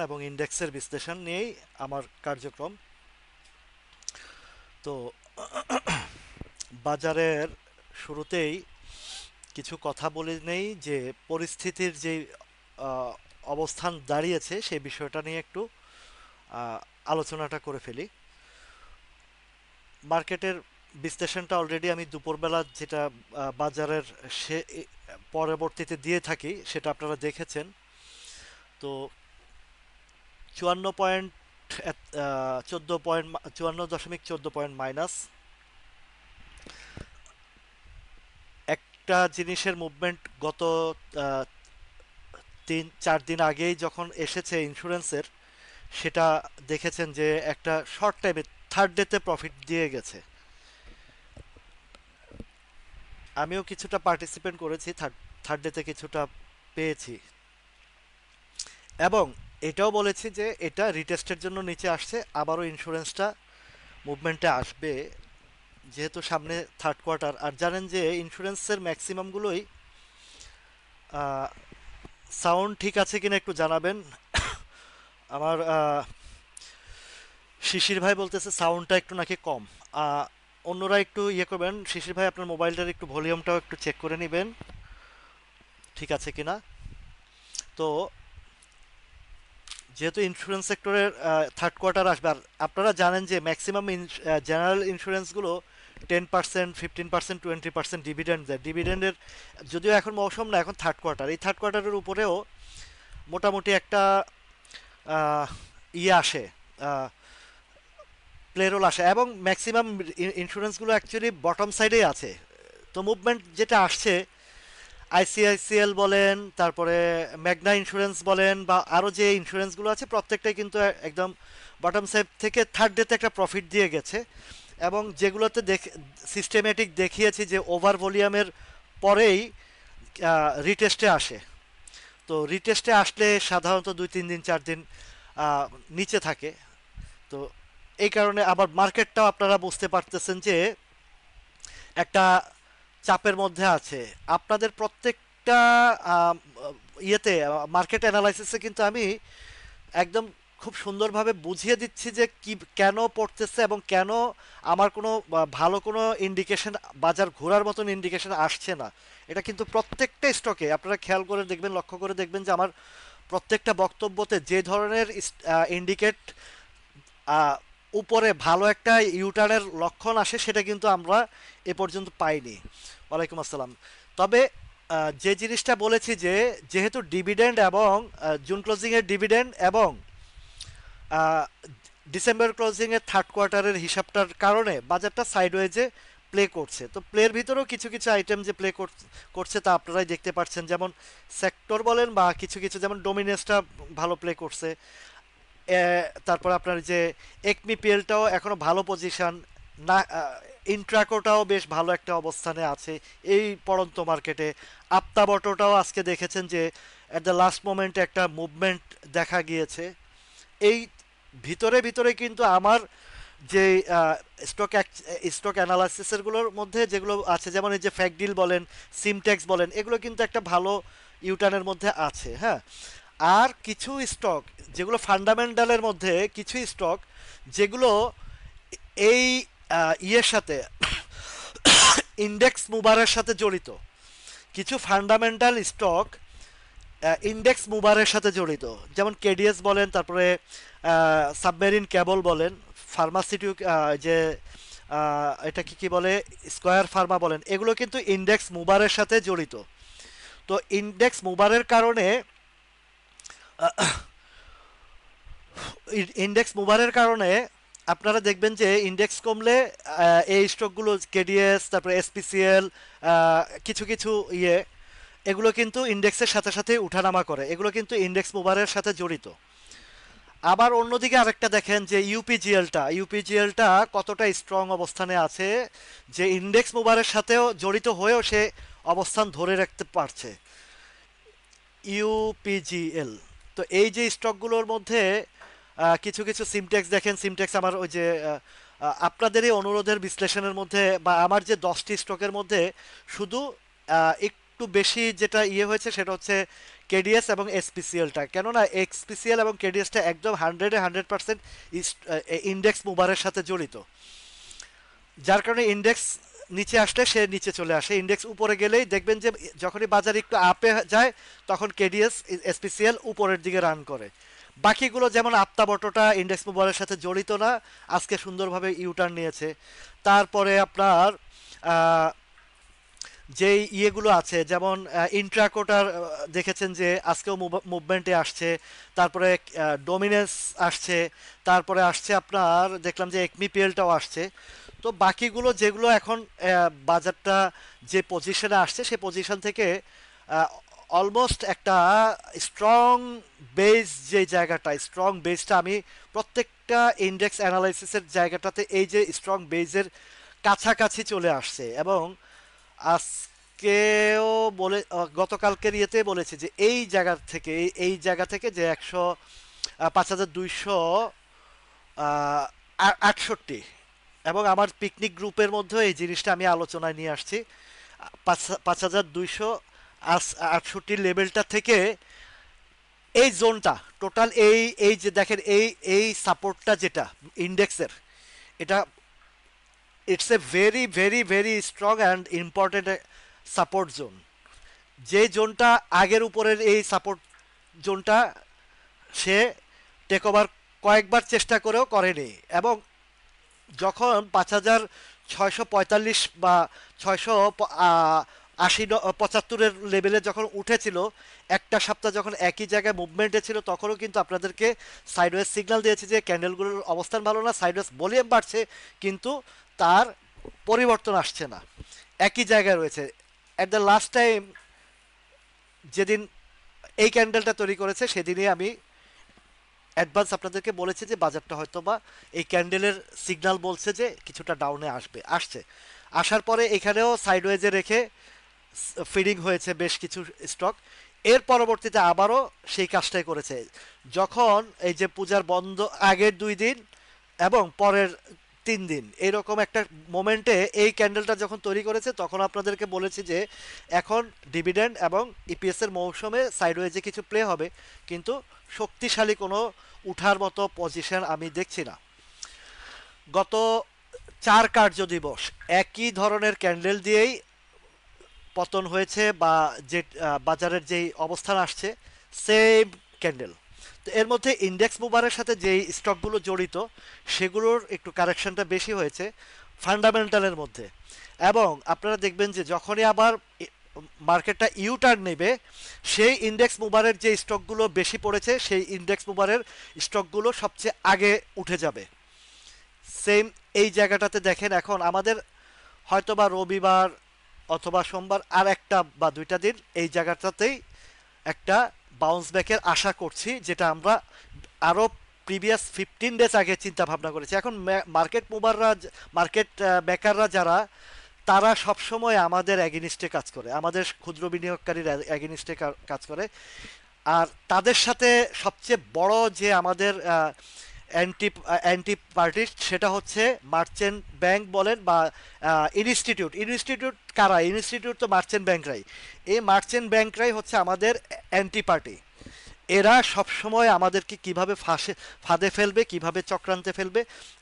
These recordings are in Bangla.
এবং ইন্ডেক্সের বিশ্লেষণ নিয়েই আমার কার্যক্রম। তো বাজারের শুরুতেই কিছু কথা বলে নেই যে পরিস্থিতির যে আহ, অবস্থান দাঁড়িয়েছে সেই বিষয়টা নিয়ে একটু আহ, আলোচনাটা করে ফেলি। মার্কেটের বিশ্লেষণটা অলরেডি আমি দুপুরবেলা যেটা বাজারের সে পরবর্তীতে দিয়ে থাকি সেটা আপনারা দেখেছেন। তো 54 পয়েন্ট, 14 পয়েন্ট, 54.14 পয়েন্ট মাইনাস। একটা জিনিসের মুভমেন্ট গত আহ, 3-4 দিন আগেই যখন এসেছে ইন্স্যুরেন্সের, সেটা দেখেছেন যে একটা শর্ট টাইমে থার্ড ডেতে প্রফিট দিয়ে গেছে। আমিও কিছুটা পার্টিসিপেট করেছি, থার্ড থার্ড ডেতে কিছুটা পেয়েছি। এবং এটাও বলেছি যে এটা রিটেস্টের জন্য নিচে আসছে, আবারও ইন্স্যুরেন্সটা মুভমেন্টে আসবে যেহেতু সামনে থার্ড কোয়ার্টার। আর জানেন যে ইন্স্যুরেন্সের ম্যাক্সিমামগুলোই সাউন্ড ঠিক আছে কিনা একটু জানাবেন। আমার শিশির ভাই বলতেছে সাউন্ডটা একটু নাকি কম। আহ, অন্যরা একটু ইয়ে করবেন, শিশির ভাই আপনার মোবাইলটার একটু ভলিউমটাও একটু চেক করে নেবেন ঠিক আছে কিনা। তো যেহেতু ইন্স্যুরেন্স সেক্টরের থার্ড কোয়ার্টার আসবে, আর আপনারা জানেন যে ম্যাক্সিমাম জেনারেল ইন্স্যুরেন্সগুলো 10%, 15%, 20% ডিভিডেন্ড দেয়। ডিভিডেন্ডের যদিও এখন মৌসুম না, এখন থার্ড কোয়ার্টার, এই থার্ড কোয়ার্টারের উপরেও মোটামুটি একটা আহ, ইয়ে আসে, প্লেরোল আসে, এবং ম্যাক্সিমাম ইন্স্যুরেন্সগুলো অ্যাকচুয়ালি বটম সাইডেই আছে। তো মুভমেন্ট যেটা আসছে, আইসিআইসিএল বলেন, তারপরে ম্যাগনা ইন্স্যুরেন্স বলেন, বা আরও যে ইন্স্যুরেন্সগুলো আছে প্রত্যেকটাই কিন্তু একদম বটম সাইড থেকে থার্ড ডেতে একটা প্রফিট দিয়ে গেছে। এবং যেগুলোতে সিস্টেমেটিক দেখিয়েছি যে ওভার ভলিউমের পরেই রিটেস্টে আসে। তো রিটেস্টে আসলে সাধারণত 2-3 দিন 4 দিন নিচে থাকে। তো এই কারণে আবার মার্কেটটাও আপনারা বুঝতে পারতেছেন যে একটা চাপের মধ্যে আছে। আপনাদের প্রত্যেকটা আম, ইয়েতে মার্কেট অ্যানালাইসিসে কিন্তু আমি একদম খুব সুন্দরভাবে বুঝিয়ে দিচ্ছি যে কি কেন পড়তেছে এবং কেন আমার কোনো ভালো কোনো ইন্ডিকেশন, বাজার ঘোরার মতন ইন্ডিকেশন আসছে না। এটা কিন্তু প্রত্যেকটা স্টকে আপনারা খেয়াল করে দেখবেন, লক্ষ্য করে দেখবেন যে আমার প্রত্যেকটা বক্তব্যতে যে ধরনের ইন্ডিকেট উপরে ভালো একটা ইউটার্নের লক্ষণ আসে সেটা কিন্তু আমরা এ পর্যন্ত পাইনি। ওয়ালাইকুম আসসালাম। তবে যে জিনিসটা বলেছি যে যেহেতু ডিভিডেন্ড এবং জুন ক্লোজিংয়ের ডিভিডেন্ড এবং আহ, ডিসেম্বর ক্লোজিংয়ের থার্ড কোয়ার্টারের হিসাবটার কারণে বাজারটা সাইডওয়েজে প্লে করছে। তো প্লের ভিতরেও কিছু কিছু আইটেম যে প্লে করছে তা আপনারাই দেখতে পাচ্ছেন, যেমন সেক্টর বলেন বা কিছু কিছু, যেমন ডোমিনেন্সটা ভালো প্লে করছে। তারপর আপনার যে একমি পিএলটাও এখনো ভালো পজিশন না, ইন্ট্রাকোটাও বেশ ভালো একটা অবস্থানে আছে এই পড়ন্ত মার্কেটে। আপ্তাবটোটাও আজকে দেখেছেন যে অ্যাট দ্য লাস্ট মোমেন্টে একটা মুভমেন্ট দেখা গিয়েছে। এই ভিতরে ভিতরে কিন্তু আমার যে স্টক স্টক অ্যানালাইসিসেরগুলোর মধ্যে যেগুলো আছে, যেমন এই যে ফ্যাকডিল বলেন, সিমটেক্স বলেন, এগুলো কিন্তু একটা ভালো ইউটার্নের মধ্যে আছে, হ্যাঁ। আর কিছু স্টক যেগুলো ফান্ডামেন্টালের মধ্যে, কিছু স্টক যেগুলো এই ইয়ের সাথে ইন্ডেক্স মুভারের সাথে জড়িত, কিছু ফান্ডামেন্টাল স্টক ইন্ডেক্স মুভারের সাথে জড়িত, যেমন কেডিএস বলেন, তারপরে সাবমেরিন কেবল বলেন, ফার্মাসিউটিক যে এটা কি কি বলে, স্কয়ার ফার্মা বলেন, এগুলো কিন্তু ইন্ডেক্স মুভারের সাথে জড়িত। তো ইন্ডেক্স মুভারের কারণে, ইন্ডেক্স মুভারের কারণে আপনারা দেখবেন যে ইন্ডেক্স কমলে এই স্টকগুলো কেডিএস, তারপরে এসপিসিএল, কিছু কিছু ইয়ে, এগুলো কিন্তু ইন্ডেক্সের সাথে সাথে উঠানামা করে, এগুলো কিন্তু ইন্ডেক্স মুভারের সাথে জড়িত। আবার অন্যদিকে আরেকটা দেখেন যে ইউপিজিএলটা কতটা স্ট্রং অবস্থানে আছে, যে ইন্ডেক্স মুভারের সাথেও জড়িত হয়েও সে অবস্থান ধরে রাখতে পারছে। ইউপিজিএল। তো এই যে স্টকগুলোর মধ্যে কিছু কিছু সিমটেক্স দেখেন, সিমটেক্স আমার ওই যে আপনাদেরই অনুরোধের বিশ্লেষণের মধ্যে বা আমার যে 10টি স্টকের মধ্যে শুধু একটু বেশি যেটা ইয়ে হয়েছে সেটা হচ্ছে কেডিএস এবং এসপিসিএলটা, কেননা এক্সপিসিএল এবং কেডিএসটা একদম 100% ইন্ডেক্স মুভারের সাথে জড়িত, যার কারণে ইন্ডেক্স নিচে আসলে সে নিচে চলে আসে, ইন্ডেক্স উপরে গেলেই দেখবেন যে যখনই বাজার একটু আপে যায় তখন কেডিএস এসপিসিএল উপরের দিকে রান করে। বাকিগুলো যেমন আত্মাবর্তটা ইন্ডেক্স মুভারের সাথে জড়িত না, আজকে সুন্দরভাবে ইউটার্ন নিয়েছে। তারপরে আপনার যেই ইয়েগুলো আছে যেমন ইন্ট্রাকোটার দেখেছেন যে আজকেও মুভমেন্টে আসছে, তারপরে ডোমিনেন্স আসছে, তারপরে আসছে আপনার দেখলাম যে একমিপিএলটাও আসছে। তো বাকিগুলো যেগুলো এখন বাজারটা যে পজিশনে আসছে সেই পজিশন থেকে অলমোস্ট একটা স্ট্রং বেস, যে জায়গাটা স্ট্রং বেসটা আমি প্রত্যেকটা ইন্ডেক্স অ্যানালাইসিসের জায়গাটাতে এই যে স্ট্রং বেসের কাছাকাছি চলে আসছে। এবং আজকেও বলে গতকালকের ইয়েতে বলেছে যে এই জায়গা থেকে এই জায়গা থেকে যে 5268, এবং আমার পিকনিক গ্রুপের মধ্যে এই জিনিসটা আমি আলোচনায় নিয়ে আসছি। 5268 লেভেলটা থেকে এই জোনটা টোটাল এই এই যে দেখেন এই এই সাপোর্টটা যেটা ইন্ডেক্সের, এটা it's a very very very strong and important support zone. যে জোনটা আগের উপরের এই সাপোর্ট জোনটা সে টেক ওভার কয়েকবার চেষ্টা করেও করেনি, এবং যখন 5645 বা 680-75 লেভেলে যখন উঠেছিল, একটা সপ্তাহ যখন একই জায়গায় মুভমেন্টে ছিল, তখনও কিন্তু আপনাদেরকে সাইডওয়েজ সিগন্যাল দিয়েছে যে ক্যান্ডেলগুলোর অবস্থান ভালো না, সাইডওয়েজ ভলিউম বাড়ছে কিন্তু তার পরিবর্তন আসছে না, একই জায়গায় রয়েছে। অ্যাট দ্য লাস্ট টাইম যেদিন এই ক্যান্ডেলটা তৈরি করেছে সেদিনই আমি অ্যাডভান্স আপনাদেরকে বলেছি যে বাজারটা হয়তো বা এই ক্যান্ডেলের সিগন্যাল বলছে যে কিছুটা ডাউনে আসছে। আসার পরে এখানেও সাইডওয়েজে রেখে ফিডিং হয়েছে বেশ কিছু স্টক। এর পরবর্তীতে আবারও সেই কাজটাই করেছে, যখন এই যে পূজার বন্ধ আগের 2 দিন এবং পরের 3 দিন এইরকম একটা মোমেন্টে এই ক্যান্ডেলটা যখন তৈরি করেছে, তখন আপনাদেরকে বলেছি যে এখন ডিভিডেন্ড এবং ইপিএস এর মৌসুমে সাইডওয়েজে কিছু প্লে হবে, কিন্তু শক্তিশালী কোনো উঠার মতো পজিশন আমি দেখছি না। গত 4 কার্য দিবস একই ধরনের ক্যান্ডেল দিয়েই পতন হয়েছে, বা যে বাজারের যেই অবস্থান আসছে সেম ক্যান্ডেল। তো এর মধ্যে ইন্ডেক্স মুভারের সাথে যেই স্টকগুলো জড়িত সেগুলোর একটু কারেকশনটা বেশি হয়েছে ফান্ডামেন্টালের মধ্যে। এবং আপনারা দেখবেন যে যখনই আবার মার্কেটটা ইউটার্ন নেবে, সেই ইন্ডেক্স মুভারের যে স্টকগুলো বেশি পড়েছে সেই ইন্ডেক্স মুভারের স্টকগুলো সবচেয়ে আগে উঠে যাবে। সেম এই জায়গাটাতে দেখেন এখন আমাদের হয়তোবা রবিবার অথবা সোমবার আর একটা বা 2টা দিন এই জায়গাটাতেই একটা বাউন্স ব্যাকের আশা করছি, যেটা আমরা আরও প্রিভিয়াস 15 ডেজ আগে চিন্তা ভাবনা করেছি। এখন মার্কেট মুভাররা, মার্কেট মেকাররা যারা, তারা সবসময় আমাদের অ্যাগেনিস্টে কাজ করে, আমাদের ক্ষুদ্র বিনিয়োগকারীর অ্যাগেনিস্টে কাজ করে। আর তাদের সাথে সবচেয়ে বড় যে আমাদের অ্যান্টি অ্যান্টি পার্টি সেটা হচ্ছে মার্চেন্ট ব্যাংক বলেন বা ইনস্টিটিউট কারা, ইনস্টিটিউট তো মার্চেন্ট ব্যাংকরাই, এই মার্চেন্ট ব্যাংকরাই হচ্ছে আমাদের অ্যান্টি পার্টি। এরা সবসময় আমাদেরকে কিভাবে ফাঁদে ফেলবে, কিভাবে চক্রান্তে ফেলবে,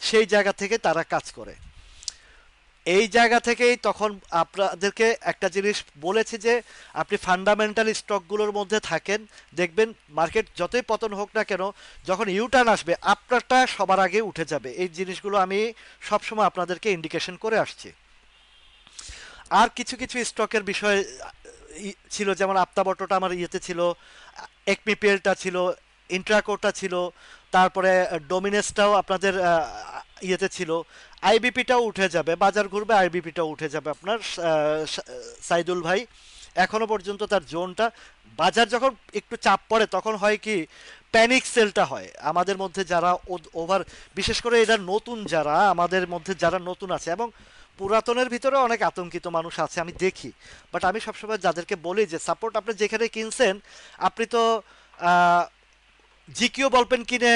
সেই জায়গা থেকে তারা কাজ করে। এই জায়গা থেকেই তখন আপনাদেরকে একটা জিনিস বলেছি যে আপনি ফান্ডামেন্টাল স্টকগুলোর মধ্যে থাকেন, দেখবেন মার্কেট যতই পতন হোক না কেন, যখন ইউটার্ন আসবে আপনারটা সবার আগে উঠে যাবে। এই জিনিসগুলো আমি সবসময় আপনাদেরকে ইন্ডিকেশন করে আসছি। আর কিছু কিছু স্টকের বিষয় ছিল, যেমন আপ্তাবর্তটা আমার ইয়েতে ছিল, একমিপিএলটা ছিল, ইন্ট্রাকোটা ছিল, তারপরে ডোমিনেসটাও আপনাদের ইয়েতে ছিল। আইবিপিটাও উঠে যাবে, বাজার ঘুরবে, আইবিপিটাও উঠে যাবে আপনার সাইদুল ভাই। এখনো পর্যন্ত তার জোনটা, বাজার যখন একটু চাপ পড়ে তখন হয় কি প্যানিক সেলটা হয় আমাদের মধ্যে যারা ওভার, বিশেষ করে এরা নতুন যারা আমাদের মধ্যে যারা নতুন আছে, এবং পুরাতনের ভিতরে অনেক আতঙ্কিত মানুষ আছে আমি দেখি। বাট আমি সবসময় যাদেরকে বলি যে সাপোর্ট আপনি যেখানে কিনছেন, আপনি তো জিকিও বলপেন কিনে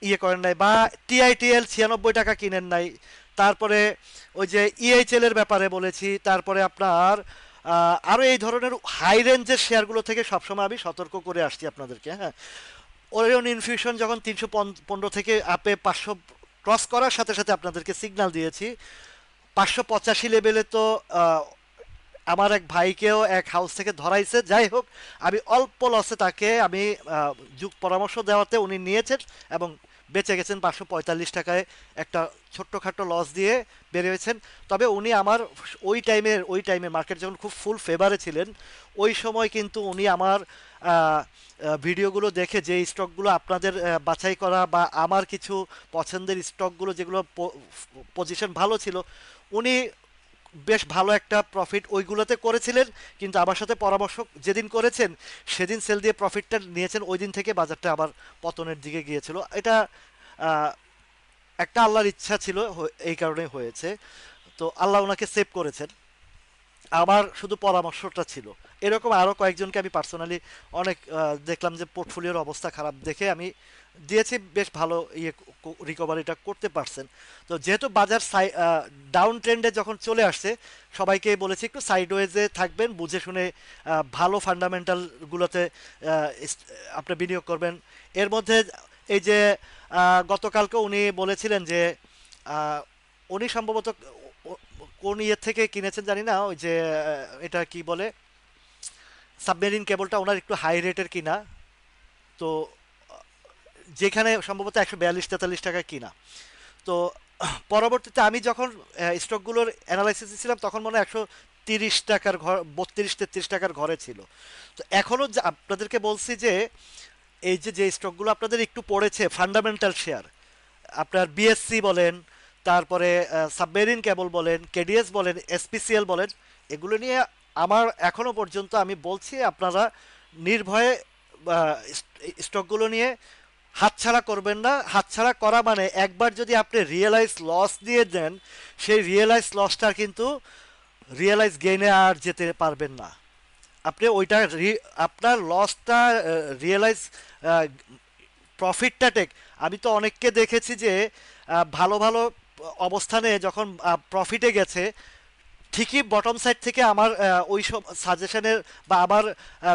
ইয়ে করেন নাই, বা টিআইটিএল 96 টাকা কিনেন নাই। তারপরে ওই যে ইএইচএল এর ব্যাপারে বলেছি, তারপরে আপনার আরও এই ধরনের হাই রেঞ্জের শেয়ারগুলো থেকে সবসময় আমি সতর্ক করে আসছি আপনাদেরকে। হ্যাঁ, ওরিয়ন ইনফিউশন যখন 315 থেকে আপে 500 ক্রস করার সাথে সাথে আপনাদেরকে সিগন্যাল দিয়েছি। 585 লেভেলে তো আহ, আমার এক ভাইকেও এক হাউস থেকে ধরাইছে। যাই হোক, আমি অল্প লসে তাকে আমি যুগ পরামর্শ দেওয়াতে উনি নিয়েছেন এবং বেঁচে গেছেন 545 টাকায় একটা ছোট্টখাটো লস দিয়ে বেরিয়েছেন। তবে উনি আমার ওই টাইমে মার্কেট যখন খুব ফুল ফেভারে ছিলেন, ওই সময় কিন্তু উনি আমার ভিডিওগুলো দেখে যে স্টকগুলো আপনাদের বাছাই করা বা আমার কিছু পছন্দের স্টকগুলো যেগুলো পজিশন ভালো ছিল, উনি বেশ ভালো একটা প্রফিট ওইগুলোতে করেছিলেন। কিন্তু আমার সাথে পরামর্শ যেদিন করেছেন সেদিন সেল দিয়ে প্রফিটটা নিয়েছেন, ওই দিন থেকে বাজারটা আবার পতনের দিকে গিয়েছিল। এটা আহ, একটা আল্লাহর ইচ্ছা ছিল, এই কারণে হয়েছে। তো আল্লাহ ওনাকে সেভ করেছেন, আমার শুধু পরামর্শটা ছিল। এরকম আরও কয়েকজনকে আমি পার্সোনালি অনেক দেখলাম যে পোর্টফোলিওর অবস্থা খারাপ দেখে আমি দিয়েছি, বেশ ভালো ইয়ে রিকভারিটা করতে পারছেন। তো যেহেতু বাজার ডাউন ট্রেন্ডে যখন চলে আসছে, সবাইকে বলেছি একটু সাইডওয়েজে থাকবেন, বুঝে শুনে ভালো ফান্ডামেন্টালগুলোতে আপনি বিনিয়োগ করবেন। এর মধ্যে এই যে গতকালকে উনি বলেছিলেন যে আহ, উনি সম্ভবত কোন ইয়ে থেকে কিনেছেন জানি না, ওই যে এটা কি বলে, সাবমেরিন কেবলটা ওনার একটু হাই রেটের কিনা। তো যেখানে সম্ভবত 142-43 টাকায় কিনা। তো পরবর্তীতে আমি যখন স্টকগুলোর অ্যানালাইসিস ছিলাম তখন মনে হয় 130 টাকার ঘর, 32-33 টাকার ঘরে ছিল। তো এখনও আপনাদেরকে বলছি যে এই যে যে স্টকগুলো আপনাদের একটু পড়েছে ফান্ডামেন্টাল শেয়ার, আপনার বিএসসি বলেন, তারপরে সাবমেরিন কেবল বলেন, কেডিএস বলেন, এসপিসিএল বলেন, এগুলো নিয়ে আমার এখনো পর্যন্ত আমি বলছি আপনারা নির্ভয়ে স্টকগুলো নিয়ে হাতছাড়া করবেন না। হাতছাড়া করা মানে একবার যদি আপনি রিয়েলাইজ লস দিয়ে দেন, সেই রিয়েলাইজ লসটা কিন্তু রিয়েলাইজ গেইনে আর যেতে পারবেন না। আপনি ওইটা আপনার লসটা রিয়েলাইজ প্রফিটটা টেক। আমি তো অনেককে দেখেছি যে ভালো ভালো অবস্থানে যখন প্রফিটে গেছে, ঠিকই বটম সাইড থেকে আমার ওই সব সাজেশনের বা আমার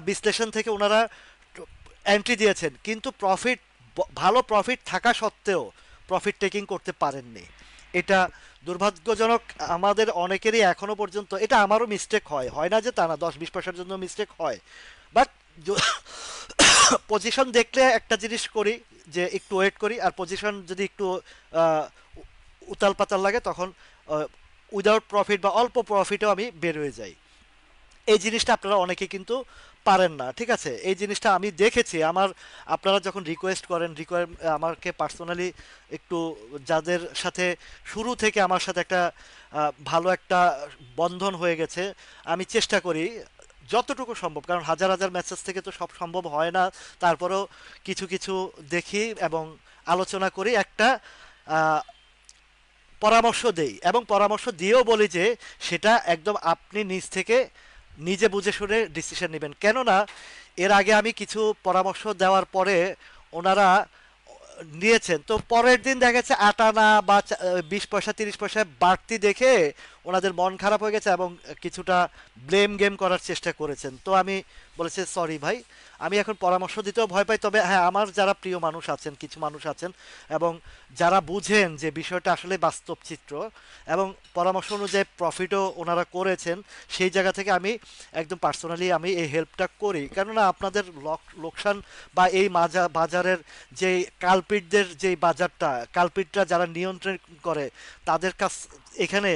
বিশ্লেষণ থেকে ওনারা এন্ট্রি দিয়েছেন, কিন্তু ভালো প্রফিট থাকা সত্ত্বেও প্রফিট টেকিং করতে পারেননি। এটা দুর্ভাগ্যজনক। আমাদের অনেকেরই এখনো পর্যন্ত, এটা আমারও মিস্টেক হয়, হয় না যে তা না, 10-20 পয়সার জন্য মিস্টেক হয়। বাট পজিশন দেখলে একটা জিনিস করি যে একটু ওয়েট করি, আর পজিশন যদি একটু আহ, উতাল পাতাল লাগে তখন উইদাউট প্রফিট বা অল্প প্রফিটেও আমি বের হয়ে যাই। এই জিনিসটা আপনারা অনেকে কিন্তু পারেন না, ঠিক আছে? এই জিনিসটা আমি দেখেছি আমার, আপনারা যখন রিকোয়েস্ট করেন, আমাকে পার্সোনালি একটু, যাদের সাথে শুরু থেকে আমার সাথে একটা ভালো একটা বন্ধন হয়ে গেছে, আমি চেষ্টা করি যতটুকু সম্ভব, কারণ হাজার হাজার মেসেজ থেকে তো সব সম্ভব হয় না, তারপরেও কিছু কিছু দেখি এবং আলোচনা করি, একটা আহ, পরামর্শ দেই এবং পরামর্শ দিয়েও বলি যে সেটা একদম আপনি নিজ থেকে নিজে বুঝে শুনে ডিসিশন নেবেন। কেননা এর আগে আমি কিছু পরামর্শ দেওয়ার পরে ওনারা নিয়েছেন, তো পরের দিন দেখা গেছে 8 আনা বা 20 পয়সা 30 পয়সা বাড়তি দেখে ওনাদের মন খারাপ হয়ে গেছে এবং কিছুটা ব্লেম গেম করার চেষ্টা করেছেন। তো আমি বলেছি সরি ভাই, আমি এখন পরামর্শ দিতেও ভয় পাই। তবে হ্যাঁ, আমার যারা প্রিয় মানুষ আছেন, কিছু মানুষ আছেন এবং যারা বুঝেন যে বিষয়টা আসলে বাস্তব চিত্র এবং পরামর্শ অনুযায়ী প্রফিটও ওনারা করেছেন, সেই জায়গা থেকে আমি একদম পার্সোনালি আমি এই হেল্পটা করি। কেননা আপনাদের লোকসান বা এই বাজারের যে কালপিটদের যে বাজারটা, কালপিটরা যারা নিয়ন্ত্রণ করে, তাদের কাছ এখানে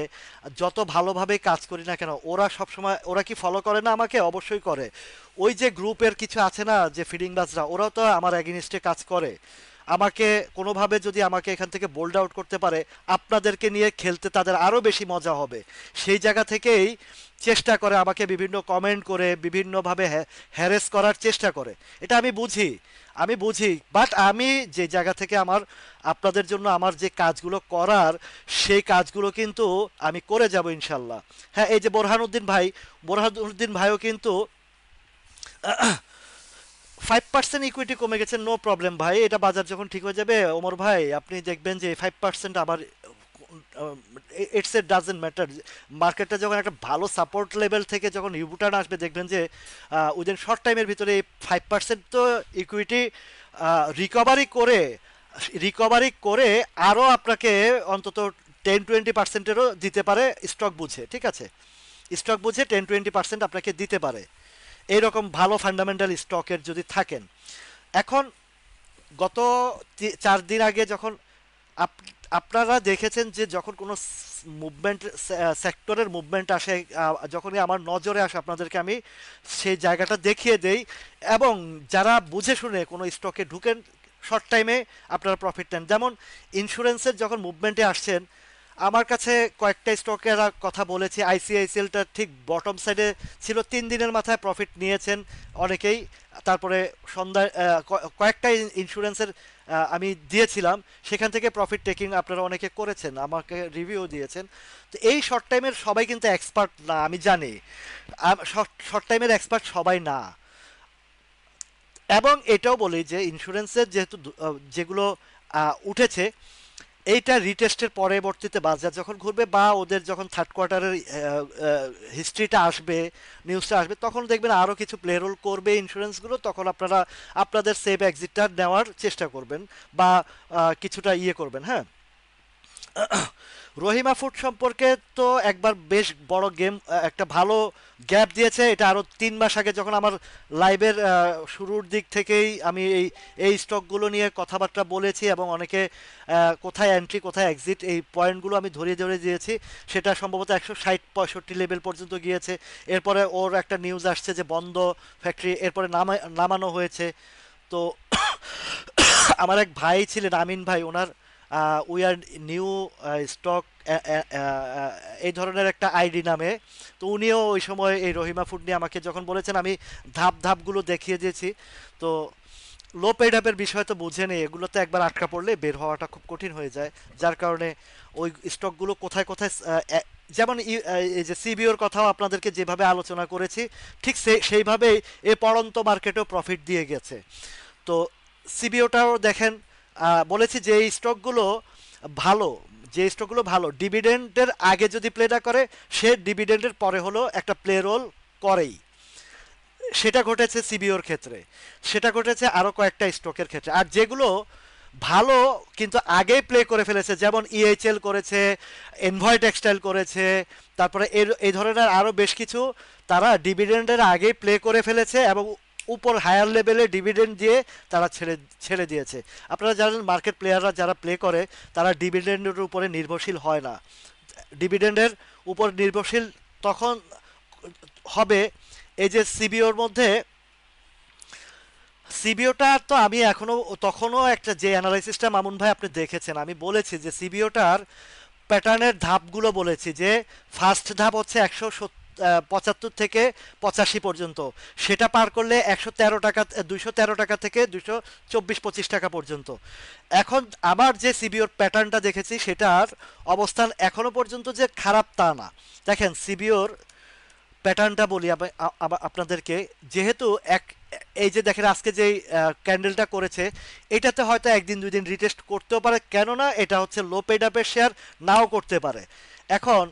যত ভালোভাবে কাজ করি না কেন, ওরা সবসময়, ওরা কি ফলো করে না আমাকে? অবশ্যই করে। ওই যে গ্রুপের কিছু আছে না যে ফিডিং বাজরা, ওরাও তো আমার এগেনিস্টে কাজ করে। আমাকে কোনোভাবে যদি আমাকে এখান থেকে বোল্ড আউট করতে পারে, আপনাদেরকে নিয়ে খেলতে তাদের আরও বেশি মজা হবে। সেই জায়গা থেকেই চেষ্টা করে আমাকে বিভিন্ন কমেন্ট করে বিভিন্নভাবে হ্যারেস করার চেষ্টা করে। এটা আমি বুঝি, বাট আমি যে জায়গা থেকে আমার আপনাদের জন্য আমার যে কাজগুলো করার, সেই কাজগুলো কিন্তু আমি করে যাব ইনশাল্লাহ। হ্যাঁ, এই যে বোরহানুদ্দিন ভাইও কিন্তু 5% ইকুইটি কমে গেছে, নো প্রবলেম ভাই, এটা বাজার যখন ঠিক হয়ে যাবে ওমর ভাই, আপনি দেখবেন যে 5% আবার ইটস এ ডাজেন্ট ম্যাটার। মার্কেটটা যখন একটা ভালো সাপোর্ট লেভেল থেকে যখন ইউটার্ন আসবে, দেখবেন যে উইদিন শর্ট টাইমের ভিতরে 5% তো ইকুইটি রিকভারি করে আরও আপনাকে অন্তত 10-20%-এরও দিতে পারে স্টক বুঝে, ঠিক আছে? স্টক বুঝে 10-20% আপনাকে দিতে পারে এইরকম ভালো ফান্ডামেন্টাল স্টকের যদি থাকেন। এখন গত 4 দিন আগে যখন আপনারা দেখেছেন যে যখন কোনো মুভমেন্ট, সেক্টরের মুভমেন্ট আসে, যখনই আমার নজরে আসে আপনাদেরকে আমি সেই জায়গাটা দেখিয়ে দেই, এবং যারা বুঝে শুনে কোনো স্টকে ঢুকেন শর্ট টাইমে আপনারা প্রফিট নেন। যেমন ইন্স্যুরেন্সের যখন মুভমেন্টে আসছেন, আমার কাছে কয়েকটা স্টকের কথা বলেছি, আইসিআইসিএলটা ঠিক বটম সাইডে ছিল, 3 দিনের মাথায় প্রফিট নিয়েছেন অনেকেই। তারপরে সন্ধ্যায় কয়েকটা ইন্স্যুরেন্সের আমি দিয়েছিলাম, সেখান থেকে প্রফিট টেকিং আপনারা অনেকে করেছেন, আমাকে রিভিউ দিয়েছেন। তো এই শর্ট টাইমের সবাই কিন্তু এক্সপার্ট না, আমি জানি। শর্ট টাইমের এক্সপার্ট সবাই না। এবং এটাও বলি যে ইন্স্যুরেন্সের যেহেতু যেগুলো উঠেছে, এইটা রিটেস্টের পরবর্তীতে বাজার যখন ঘুরবে বা ওদের যখন থার্ড কোয়ার্টারের হিস্ট্রিটা আসবে, নিউজটা আসবে, তখন দেখবেন আরও কিছু প্লে রোল করবে ইন্স্যুরেন্সগুলো, তখন আপনারা আপনাদের সেভ এক্সিটটা নেওয়ার চেষ্টা করবেন বা কিছুটা ইয়ে করবেন। হ্যাঁ, রহিমা ফুড সম্পর্কে তো একবার বেশ বড় গেম, একটা ভালো গ্যাপ দিয়েছে। এটা আরও 3 মাস আগে যখন আমার লাইভের শুরুর দিক থেকেই আমি এই স্টকগুলো নিয়ে কথাবার্তা বলেছি, এবং অনেকে কোথায় এন্ট্রি কোথায় এক্সিট এই পয়েন্টগুলো আমি ধরিয়ে ধরে দিয়েছি। সেটা সম্ভবত 160-65 লেভেল পর্যন্ত গিয়েছে। এরপরে ওর একটা নিউজ আসছে যে বন্ধ ফ্যাক্টরি, এরপরে নামানো হয়েছে। তো আমার এক ভাই ছিলেন, আমিন ভাই, ওনার উই আর নিউ স্টক এই ধরনের একটা আইডি নামে। তো উনিও ওই সময় এই রহিমা ফুড নিয়ে আমাকে যখন বলেছেন, আমি ধাপগুলো দেখিয়ে দিয়েছি। তো লো পেড আপের বিষয় তো বুঝেনি, এগুলোতে একবার আটকা পড়লে বের হওয়াটা খুব কঠিন হয়ে যায়। যার কারণে ওই স্টকগুলো কোথায় কোথায় যেমন এই যে সিবিওর কথাও আপনাদেরকে যেভাবে আলোচনা করেছি, ঠিক সেইভাবেই এই পড়ন্ত মার্কেটেও প্রফিট দিয়ে গেছে। তো সিবিওটাও দেখেন, বলেছি যে এই স্টকগুলো ভালো, যে স্টকগুলো ভালো ডিভিডেন্ডের আগে যদি প্লেটা করে, সে ডিভিডেন্ডের পরে হলো একটা প্লে রোল করেই। সেটা ঘটেছে সিবিওর ক্ষেত্রে, সেটা ঘটেছে আরও কয়েকটা স্টকের ক্ষেত্রে। আর যেগুলো ভালো কিন্তু আগেই প্লে করে ফেলেছে, যেমন ইএইচএল করেছে, এনভয় টেক্সটাইল করেছে, তারপরে এই ধরনের আরও বেশ কিছু, তারা ডিভিডেন্ডের আগেই প্লে করে ফেলেছে এবং উপর হায়ার লেভেলে ডিভিডেন্ড দিয়ে তারা ছেড়ে ছেড়ে দিয়েছে। আপনারা জানেন মার্কেট প্লেয়াররা যারা প্লে করে, তারা ডিভিডেন্ডের উপরে নির্ভরশীল হয় না। ডিভিডেন্ডের উপর নির্ভরশীল তখন হবে এই যে সিবিওর মধ্যে, সিবিওটা তো আমি এখনো তখনও একটা যে অ্যানালাইসিসটা মামুন ভাই আপনি দেখেছেন, আমি বলেছি যে সিবিওটার প্যাটার্নের ধাপগুলো বলেছি যে ফার্স্ট ধাপ হচ্ছে 175 থেকে 85 পর্যন্ত, সেটা পার করলে 113 টাকা, 213 টাকা থেকে 224-25 টাকা পর্যন্ত। এখন আমার যে সিবিওর প্যাটার্নটা দেখেছি, সেটার অবস্থান এখনো পর্যন্ত যে খারাপ তা না। দেখেন সিবিওর প্যাটার্নটা বলি আপনাদেরকে, যেহেতু এই যে দেখেন আজকে যে ক্যান্ডেলটা করেছে, এটাতে হয়তো একদিন 2 দিন রিটেস্ট করতেও পারে, কেননা এটা হচ্ছে লো পেড আপের শেয়ার, নাও করতে পারে। এখন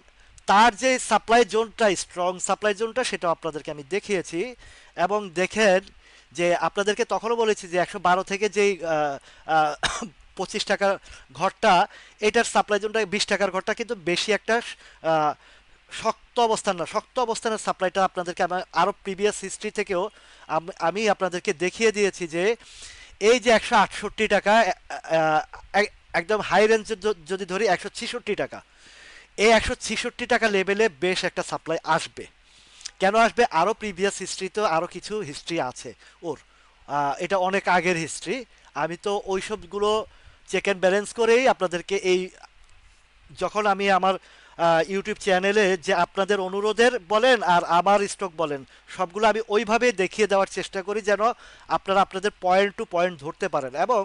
তার যে সাপ্লাই জোনটা, স্ট্রং সাপ্লাই জোনটা, সেটা আপনাদেরকে আমি দেখিয়েছি। এবং দেখেন যে আপনাদেরকে তখনও বলেছি যে 112 থেকে যেই 25 টাকার ঘরটা, এটার সাপ্লাই জোনটা 20 টাকার ঘরটা কিন্তু বেশি একটা শক্ত অবস্থান না। শক্ত অবস্থানের সাপ্লাইটা আপনাদেরকে আরও প্রিভিয়াস হিস্ট্রি থেকেও আমি আপনাদেরকে দেখিয়ে দিয়েছি যে এই যে 168 টাকা, একদম হাই রেঞ্জে যদি ধরি 166 টাকা, এই 166 টাকা লেভেলে বেশ একটা সাপ্লাই আসবে। কেন আসবে? আরও প্রিভিয়াস হিস্ট্রিতে আরও কিছু হিস্ট্রি আছে ওর, এটা অনেক আগের হিস্ট্রি। আমি তো ওই সবগুলো চেক অ্যান্ড ব্যালেন্স করেই আপনাদেরকে এই, যখন আমি আমার ইউটিউব চ্যানেলে যে আপনাদের অনুরোধের বলেন আর আমার স্টক বলেন, সবগুলো আমি ওইভাবে দেখিয়ে দেওয়ার চেষ্টা করি যেন আপনারা আপনাদের পয়েন্ট টু পয়েন্ট ধরতে পারেন। এবং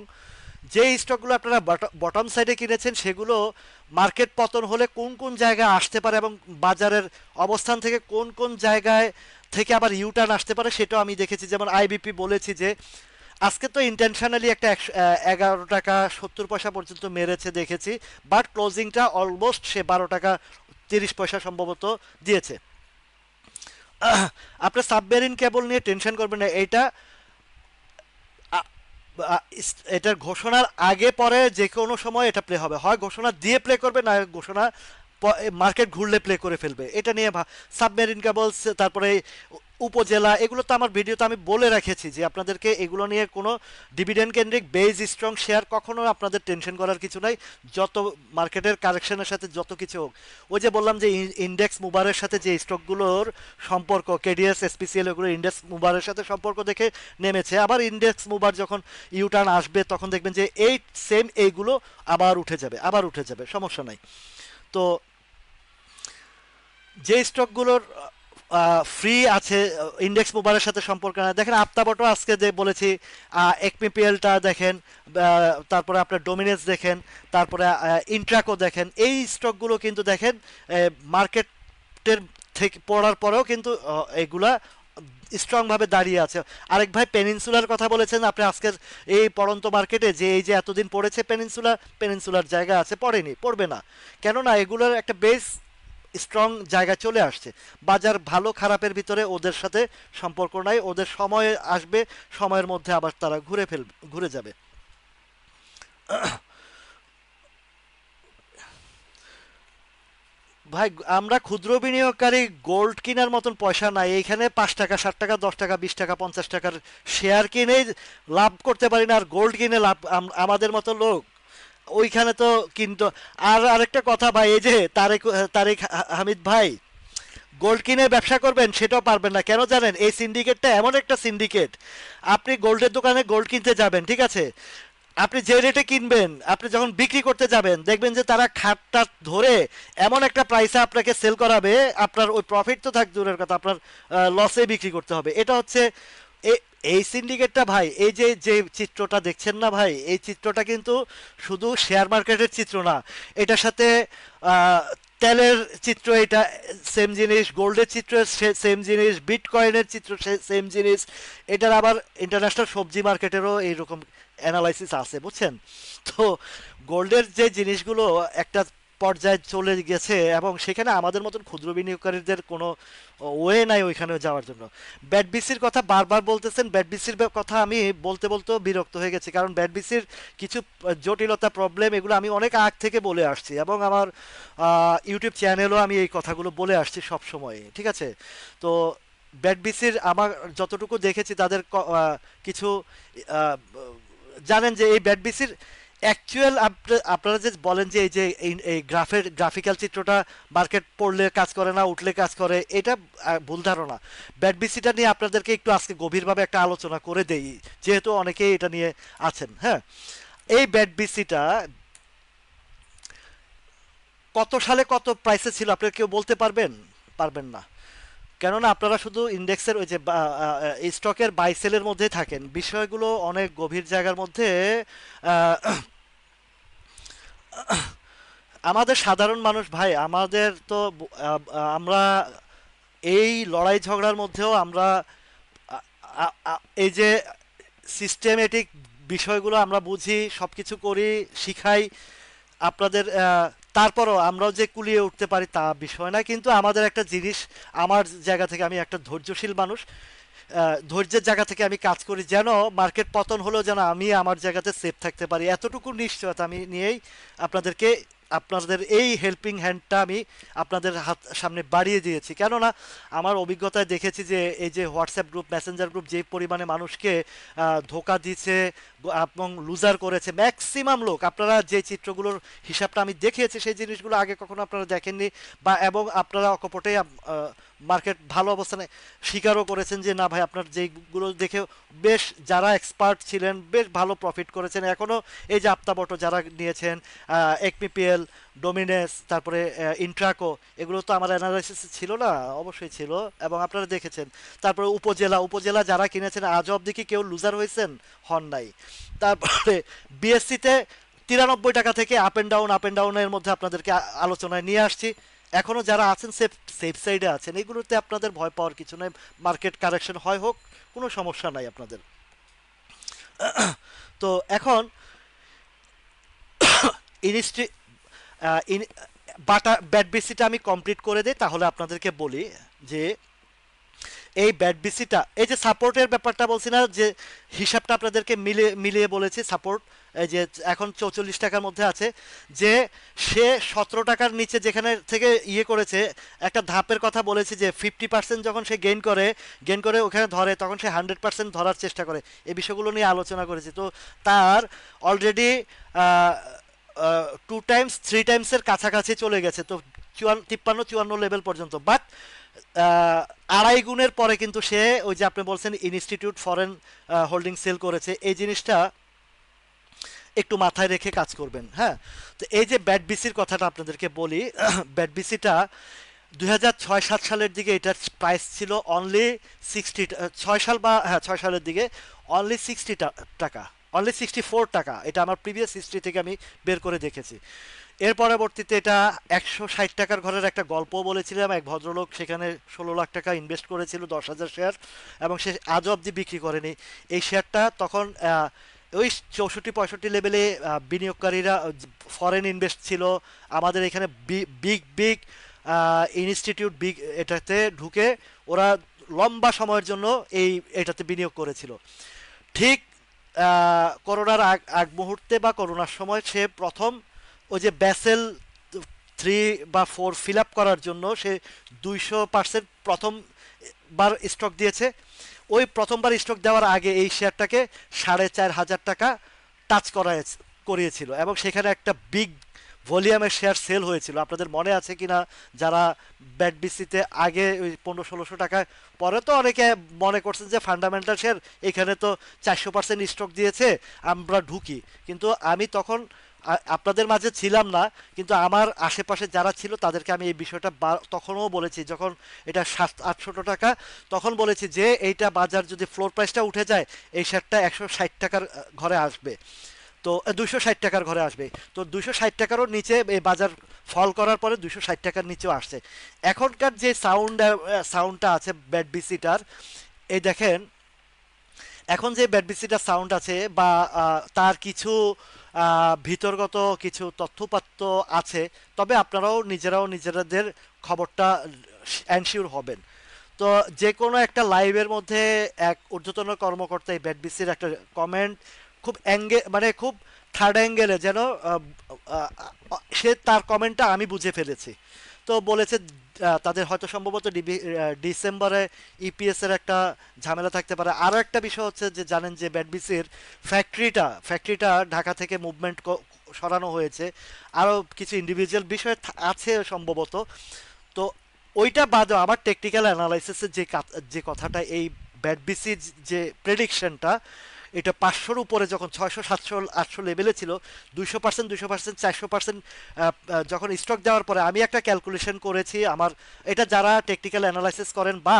যে স্টকগুলো আপনারা বটম সাইডে কিনেছেন, সেগুলো মার্কেট পতন হলে কোন কোন জায়গায় আসতে পারে এবং বাজারের অবস্থান থেকে কোন কোন জায়গায় থেকে আবার ইউটার্ন আসতে পারে, সেটাও আমি দেখেছি। যেমন আইবিপি বলেছি যে আজকে তো ইন্টেনশনালি একটা 11 টাকা 70 পয়সা পর্যন্ত মেরেছে দেখেছি, বাট ক্লোজিংটা অলমোস্ট সে 12 টাকা 30 পয়সা সম্ভবত দিয়েছে। আপনার সাবমেরিন কেবল নিয়ে টেনশন করবেন না, এইটা এটার ঘোষণার আগে পরে যে কোনো সময় এটা প্লে হবে, হয় ঘোষণা দিয়ে প্লে করবে, না ঘোষণা মার্কেট ঘুরলে প্লে করে ফেলবে। এটা নিয়ে সাবমেরিন কেবলস, তারপরে উপজেলা, এগুলো তো আমার ভিডিওতে আমি বলে রেখেছি যে আপনাদেরকে এগুলো নিয়ে কোনো ডিভিডেন্ড কেন্দ্রিক বেজ স্ট্রং শেয়ার কখনো আপনাদের টেনশন করার কিছু নাই। যত মার্কেটের কারেকশনের সাথে যত কিছু হোক, ওই যে বললাম যে ইন্ডেক্স মুবারের সাথে যে স্টকগুলোর সম্পর্ক, কেডিএস এসপিসিএল, এগুলো ইন্ডেক্স মুবারের সাথে সম্পর্ক দেখে নেমেছে। আবার ইন্ডেক্স মুবার যখন ইউটার্ন আসবে তখন দেখবেন যে এই সেম এইগুলো আবার উঠে যাবে, আবার উঠে যাবে, সমস্যা নাই। তো যে স্টকগুলোর ফ্রি আছে, ইন্ডেক্স মুবারের সাথে সম্পর্ক না, দেখেন আপতাবটো আজকে যে বলেছি, একমিপিএলটা দেখেন, তারপরে আপনার ডোমিনেন্স দেখেন, তারপরে ইন্ট্রাকো দেখেন, এই স্টকগুলো কিন্তু দেখেন মার্কেটের থেকে পড়ার পরেও কিন্তু এগুলা স্ট্রং ভাবে দাঁড়িয়ে আছে। আরেক ভাই পেনিনসুলার কথা বলেছেন আপনি আজকের এই পড়ন্ত মার্কেটে, যে এই যে এতদিন পড়েছে পেনিনসুলার জায়গা আছে, পড়েনি, পড়বে না। কেননা এগুলোর একটা বেস স্ট্রং জায়গা চলে আসছে। বাজার ভালো খারাপের ভিতরে ওদের সাথে সম্পর্ক নাই, ওদের সময় আসবে, সময়ের মধ্যে আবার তারা ঘুরে যাবে। ভাই আমরা ক্ষুদ্র বিনিয়োগকারী, গোল্ড কেনার মতন পয়সা নাই এইখানে। 5 টাকা 7 টাকা 10 টাকা 20 টাকা 50 টাকার শেয়ার কিনে লাভ করতে পারি না, আর গোল্ড কিনে লাভ আমাদের মতো লোক ওইখানে তো কিন্তু। আর আরেকটা কথা ভাই, এই যে তারেক তারেক হামিদ ভাই, গোল্ড কিনে ব্যবসা করবেন সেটাও পারবেন না। কেন জানেন? এই সিন্ডিকেটটা এমন একটা সিন্ডিকেট, আপনি গোল্ডের দোকানে গোল্ড কিনতে যাবেন, ঠিক আছে, আপনি যে রেটে কিনবেন, আপনি যখন বিক্রি করতে যাবেন দেখবেন যে তারা খাতটা ধরে এমন একটা প্রাইসে আপনাকে সেল করাবে, আপনার ওই প্রফিট তো থাক দূরের কথা, আপনার লসে বিক্রি করতে হবে। এটা হচ্ছে এই সিন্ডিকেটটা ভাই। এই যে যে চিত্রটা দেখছেন না ভাই, এই চিত্রটা কিন্তু শুধু শেয়ার মার্কেটের চিত্র না, এটার সাথে আহ, তেলের চিত্র এটা সেম জিনিস, গোল্ডের চিত্র সেম জিনিস, বিটকয়েনের চিত্র সেম জিনিস, এটার আবার ইন্টারন্যাশনাল সবজি মার্কেটেরও এইরকম অ্যানালাইসিস আছে, বুঝছেন? তো গোল্ডের যে জিনিসগুলো একটা পর্যায়ে চলে গেছে, এবং সেখানে আমাদের মতন ক্ষুদ্র বিনিয়োগকারীদের কোনো ওয়ে নাই ওইখানে যাওয়ার জন্য। ব্যাট বিসির কথা বারবার বলতেছেন, ব্যাট বিসির কথা আমি বলতে বলতেও বিরক্ত হয়ে গেছি, কারণ ব্যাট বিসির কিছু জটিলতা, প্রবলেম, এগুলো আমি অনেক আগ থেকে বলে আসছি, এবং আমার ইউটিউব চ্যানেলও আমি এই কথাগুলো বলে আসছি সব সময়, ঠিক আছে? তো ব্যাট বিসির আমার যতটুকু দেখেছি তাদের কিছু আহ, জানেন যে এই ব্যাট বিসির অ্যাকচুয়াল, আপনারা যে বলেন যে এই যে এই গ্রাফিক্যাল চিত্রটা মার্কেট পড়লে কাজ করে না, উঠলে কাজ করে, এটা ভুল ধারণা। ব্যাট বিসিটা নিয়ে আপনাদেরকে একটু আজকে গভীরভাবে একটা আলোচনা করে দেই, যেহেতু অনেকেই এটা নিয়ে আছেন। হ্যাঁ, এই ব্যাট বিসিটা কত সালে কত প্রাইসে ছিল আপনারা কেউ বলতে পারবেন? পারবেন না। কেননা আপনারা শুধু ইন্ডেক্সের ওই যে স্টকের বাই সেলের মধ্যে থাকেন, বিষয়গুলো অনেক গভীর জায়গার মধ্যে। আহ, আমাদের সাধারণ মানুষ ভাই, আমাদের তো আমরা এই লড়াই ঝগড়ার মধ্যেও আমরা এই যে সিস্টেমেটিক বিষয়গুলো আমরা বুঝি, সব কিছু করি, শিখাই আপনাদের। তারপরও আমরাও যে কুলিয়ে উঠতে পারি তা বিষয় না, কিন্তু আমাদের একটা জিনিস, আমার জায়গা থেকে আমি একটা ধৈর্যশীল মানুষ, ধৈর্যের জায়গা থেকে আমি কাজ করি, যেন মার্কেট পতন হলেও যেন আমি আমার জায়গাতে সেফ থাকতে পারি, এতটুকু নিশ্চয়তা আমি নিয়েই আপনাদেরকে, আপনাদের এই হেল্পিং হ্যান্ডটা আমি আপনাদের হাত সামনে বাড়িয়ে দিয়েছি। কেননা আমার অভিজ্ঞতায় দেখেছি যে এই যে হোয়াটসঅ্যাপ গ্রুপ, মেসেঞ্জার গ্রুপ যে পরিমাণে মানুষকে ধোকা দিচ্ছে এবং লুজার করেছে ম্যাক্সিমাম লোক, আপনারা যে চিত্রগুলোর হিসাবটা আমি দেখিয়েছি সেই জিনিসগুলো আগে কখনো আপনারা দেখেননি, বা এবং আপনারা অকপটে মার্কেট ভালো অবস্থানে স্বীকারও করেছেন যে না ভাই, আপনার যেগুলো দেখে বেশ যারা এক্সপার্ট ছিলেন বেশ ভালো প্রফিট করেছেন। এখনও এই যে আপতাবটো যারা নিয়েছেন, একমিপিএল, ডোমিনেস, তারপরে ইন্ট্রাকো, এগুলো তো আমার অ্যানালাইসিস ছিল না, অবশ্যই ছিল, এবং আপনারা দেখেছেন। তারপরে উপজেলা উপজেলা যারা কিনেছেন আজ অবধি কি কেউ লুজার হয়েছেন? হন নাই। তারপরে বিএসসিতে 93 টাকা থেকে আপ অ্যান্ড ডাউনের মধ্যে আপনাদেরকে আলোচনায় নিয়ে আসছি। এখনো যারা আছেন সেফ সেফ সাইডে আছেন, এগুলোতে আপনাদের ভয় পাওয়ার কিছু নয়। মার্কেট কারেকশন হয় হোক, কোনো সমস্যা নাই আপনাদের। তো এখন ইনিস্ট্রি ইন বাটা ব্যাট বিসিটা আমি কমপ্লিট করে দিই, তাহলে আপনাদেরকে বলি যে এই ব্যাট বিসিটা, এই যে সাপোর্টের ব্যাপারটা বলছি না, যে হিসাবটা আপনাদেরকে মিলিয়ে বলেছি সাপোর্ট, এই যে এখন 44 টাকার মধ্যে আছে, যে সে 17 টাকার নিচে যেখানে থেকে ইয়ে করেছে, একটা ধাপের কথা বলেছি যে 50% যখন সে গেইন করে ওখানে ধরে, তখন সে 100% ধরার চেষ্টা করে। এই বিষয়গুলো নিয়ে আলোচনা করেছি। তো তার অলরেডি 2 টাইমস 3 টাইমসের কাছাকাছি চলে গেছে, তো 53-54 লেভেল পর্যন্ত। বাট আড়াই গুণের পরে কিন্তু সে, ওই যে আপনি বলছেন ইনস্টিটিউট ফরেন হোল্ডিং সেল করেছে, এই জিনিসটা একটু মাথায় রেখে কাজ করবেন। হ্যাঁ, তো এই যে ব্যাট বিসির কথাটা আপনাদেরকে বলি, ব্যাট বিসিটা 2006-07 সালের দিকে এটার প্রাইস ছিল অনলি 60, 6 সাল বা হ্যাঁ 6 সালের দিকে অনলি 60 টাকা, অনলি 64 টাকা। এটা আমার প্রিভিয়াস হিস্ট্রি থেকে আমি বের করে দেখেছি। এর পরবর্তীতে এটা 160 টাকার ঘরের একটা গল্প বলেছিলাম, এক ভদ্রলোক সেখানে 16 লাখ টাকা ইনভেস্ট করেছিল, 10,000 শেয়ার, এবং সে আজও অবধি বিক্রি করেনি এই শেয়ারটা। তখন ওই 64-65 লেভেলে বিনিয়োগকারীরা ফরেন ইনভেস্ট ছিল, আমাদের এখানে বিগ বিগ ইনস্টিটিউট বিগ এটাতে ঢুকে ওরা লম্বা সময়ের জন্য এটাতে বিনিয়োগ করেছিল। ঠিক করোনার আগ মুহূর্তে বা করোনার সময় সে প্রথম ওই যে ব্যাসেল 3 বা 4 ফিল আপ করার জন্য সে 200% প্রথমবার স্টক দিয়েছে। ওই প্রথমবার স্টক দেওয়ার আগে এই শেয়ারটাকে 4,500 টাকা টাচ করিয়েছিল, এবং সেখানে একটা বিগ ভলিউমের শেয়ার সেল হয়েছিল। আপনাদের মনে আছে কিনা, যারা ব্যাট বিসিতে আগে ওই 1500-16 টাকায়, পরে তো অনেকে মনে করছেন যে ফান্ডামেন্টাল শেয়ার, এখানে তো 400% স্টক দিয়েছে, আমরা ঢুকি। কিন্তু আমি তখন আপনাদের মাঝে ছিলাম না, কিন্তু আমার আশেপাশে যারা ছিল তাদেরকে আমি এই বিষয়টা তখনও বলেছি, যখন এটা 700-800 টাকা, তখন বলেছি যে এইটা বাজার যদি ফ্লোর প্রাইসটা উঠে যায়, এই শেয়ারটা 160 টাকার ঘরে আসবে। তো 260 টাকার ঘরে আসবে। তো 260 টাকারও নিচে এই বাজার ফল করার পরে 260 টাকার নিচেও আসছে। এখনকার যে সাউন্ডটা আছে ব্যাট বিসিটার, এই দেখেন, এখন যে ব্যাট বিসিটার সাউন্ড আছে বা তার কিছু ভিতরগত কিছু তথ্যপাত্য আছে, তবে আপনারাও নিজেরাদের খবরটা এনশিওর হবেন। তো যে কোনো একটা লাইভের মধ্যে এক ঊর্ধ্বতন কর্মকর্তা এই ব্যাটবিসির একটা কমেন্ট খুব মানে খুব থার্ড অ্যাঙ্গেলে যেন, সে তার কমেন্টটা আমি বুঝে ফেলেছি। তো বলেছে তাদের হয়তো সম্ভবত ডিসেম্বরে ইপিএস এর একটা ঝামেলা থাকতে পারে। আরও একটা বিষয় হচ্ছে যে জানেন যে ব্যাটবিসির ফ্যাক্টরিটা ঢাকা থেকে মুভমেন্ট সরানো হয়েছে, আরও কিছু ইন্ডিভিজুয়াল বিষয় আছে সম্ভবত। তো ওইটা বাদে আমার টেকনিক্যাল অ্যানালাইসিসের যে কথাটা, এই ব্যাট বিসির যে প্রেডিকশনটা, এটা 500-র উপরে যখন 600-700-800 লেভেলে ছিল, 200%, 400%, যখন স্টক দেওয়ার পরে আমি একটা ক্যালকুলেশন করেছি আমার, এটা যারা টেকনিক্যাল অ্যানালাইসিস করেন বা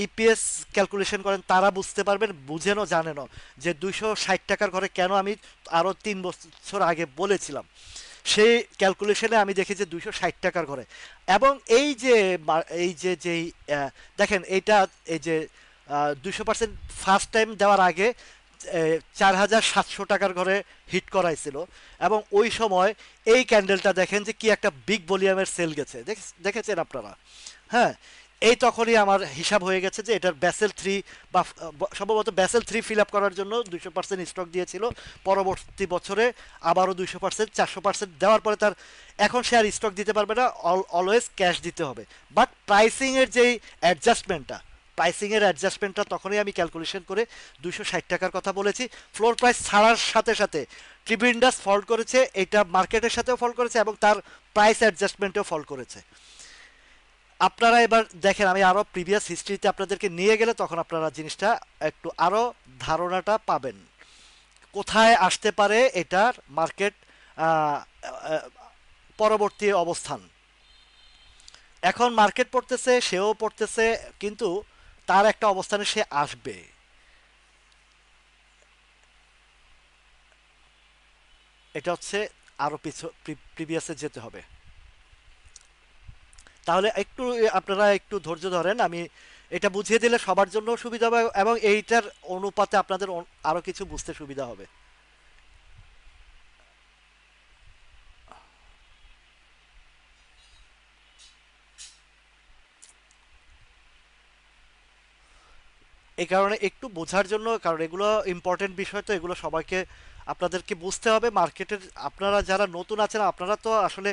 ইপিএস ক্যালকুলেশন করেন তারা বুঝতে পারবেন, বুঝেনও জানেনও, যে 260 টাকার ঘরে কেন আমি আরও 3 বছর আগে বলেছিলাম। সেই ক্যালকুলেশনে আমি দেখি যে 260 টাকার ঘরে। এবং এই যে দেখেন এইটা, এই যে 200% ফার্স্ট টাইম দেওয়ার আগে 4,700 টাকার ঘরে হিট করাইছিল, এবং ওই সময় এই ক্যান্ডেলটা দেখেন যে কি একটা বিগ ভলিউমের সেল গেছে, দেখেছেন আপনারা? হ্যাঁ, এই তখনই আমার হিসাব হয়ে গেছে যে এটার ব্যাসেল 3 বা সম্ভবত ব্যাসেল 3 ফিল আপ করার জন্য 200% স্টক দিয়েছিল। পরবর্তী বছরে আবারও 200%, 400% দেওয়ার পরে তার, এখন সে আর স্টক দিতে পারবে না, অলওয়েজ ক্যাশ দিতে হবে। বাট প্রাইসিংয়ের অ্যাডজাস্টমেন্টটা তখনই আমি ক্যালকুলেশন করে 260 টাকার কথা বলেছি। ফ্লোর প্রাইস ছাড়ার সাথে সাথে ট্রিবিন্ডাস ফল করেছে, এটা মার্কেটের সাথেও ফল করেছে, এবং তার প্রাইস অ্যাডজাস্টমেন্টেও ফল করেছে। আপনারা এবার দেখেন, আমি আরো প্রিভিয়াস হিস্ট্রিতে আপনাদেরকে নিয়ে গেলে তখন আপনারা জিনিসটা একটু আরো ধারণাটা পাবেন, কোথায় আসতে পারে এটার মার্কেট পরবর্তী অবস্থান। এখন মার্কেট পড়তেছে, সেও পড়তেছে, কিন্তু তার একটা অবস্থানে সে আসবে। এটা হচ্ছে আরো প্রিভিয়াসে যেতে হবে। তাহলে একটু আপনারা একটু ধৈর্য ধরেন, আমি এটা বুঝিয়ে দিলে সবার জন্য সুবিধা হবে এবং এইটার অনুপাতে আপনাদের আরো কিছু বুঝতে সুবিধা হবে। এই কারণে একটু বোঝার জন্য, কারণ এগুলো ইম্পর্টেন্ট বিষয়, তো এগুলো সবাইকে আপনাদেরকে বুঝতে হবে মার্কেটের। আপনারা যারা নতুন আছেন আপনারা তো আসলে